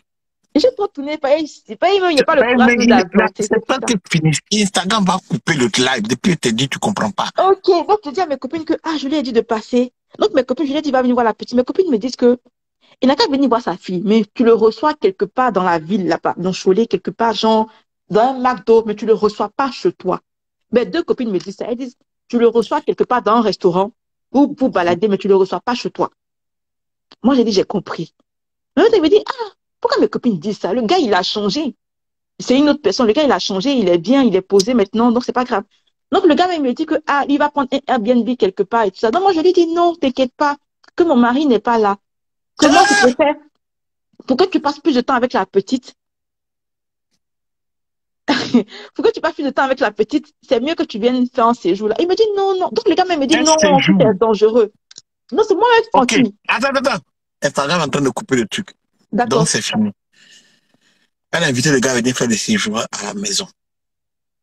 Je trop tourné, il n'y a pas le courage de nous c'est pas que fini. Instagram va couper le live. Depuis, je t'ai dit, tu comprends pas. Ok, donc je dis à mes copines que, je lui ai dit de passer. Donc mes copines, je lui ai dit, va venir voir la petite. Mes copines me disent que, il n'a qu'à venir voir sa fille, mais tu le reçois quelque part dans la ville, là-bas, dans Cholet, quelque part, genre, dans un McDo, mais tu le reçois pas chez toi. Mes deux copines me disent ça. Elles disent, tu le reçois quelque part dans un restaurant, ou pour balader, mais tu le reçois pas chez toi. Moi, j'ai dit, j'ai compris. Mais elle me dit, pourquoi mes copines disent ça? Le gars, il a changé. C'est une autre personne. Le gars, il a changé, il est bien, il est posé maintenant, donc c'est pas grave. Donc le gars, il me dit que, il va prendre un Airbnb quelque part et tout ça. Donc moi, je lui dis, non, t'inquiète pas, que mon mari n'est pas là. Que moi, je préfère, pour que tu passes plus de temps avec la petite, pour que tu passes plus de temps avec la petite, c'est mieux que tu viennes faire un séjour là. Il me dit, non, non. Donc le gars, me dit, non, c'est dangereux. Non, c'est moi, tranquille. Attends. Instagram est en train de couper le truc. D'accord. Donc c'est fini. Elle a invité le gars à venir faire des séjours à la maison.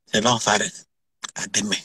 C'est là on s'arrête. À demain.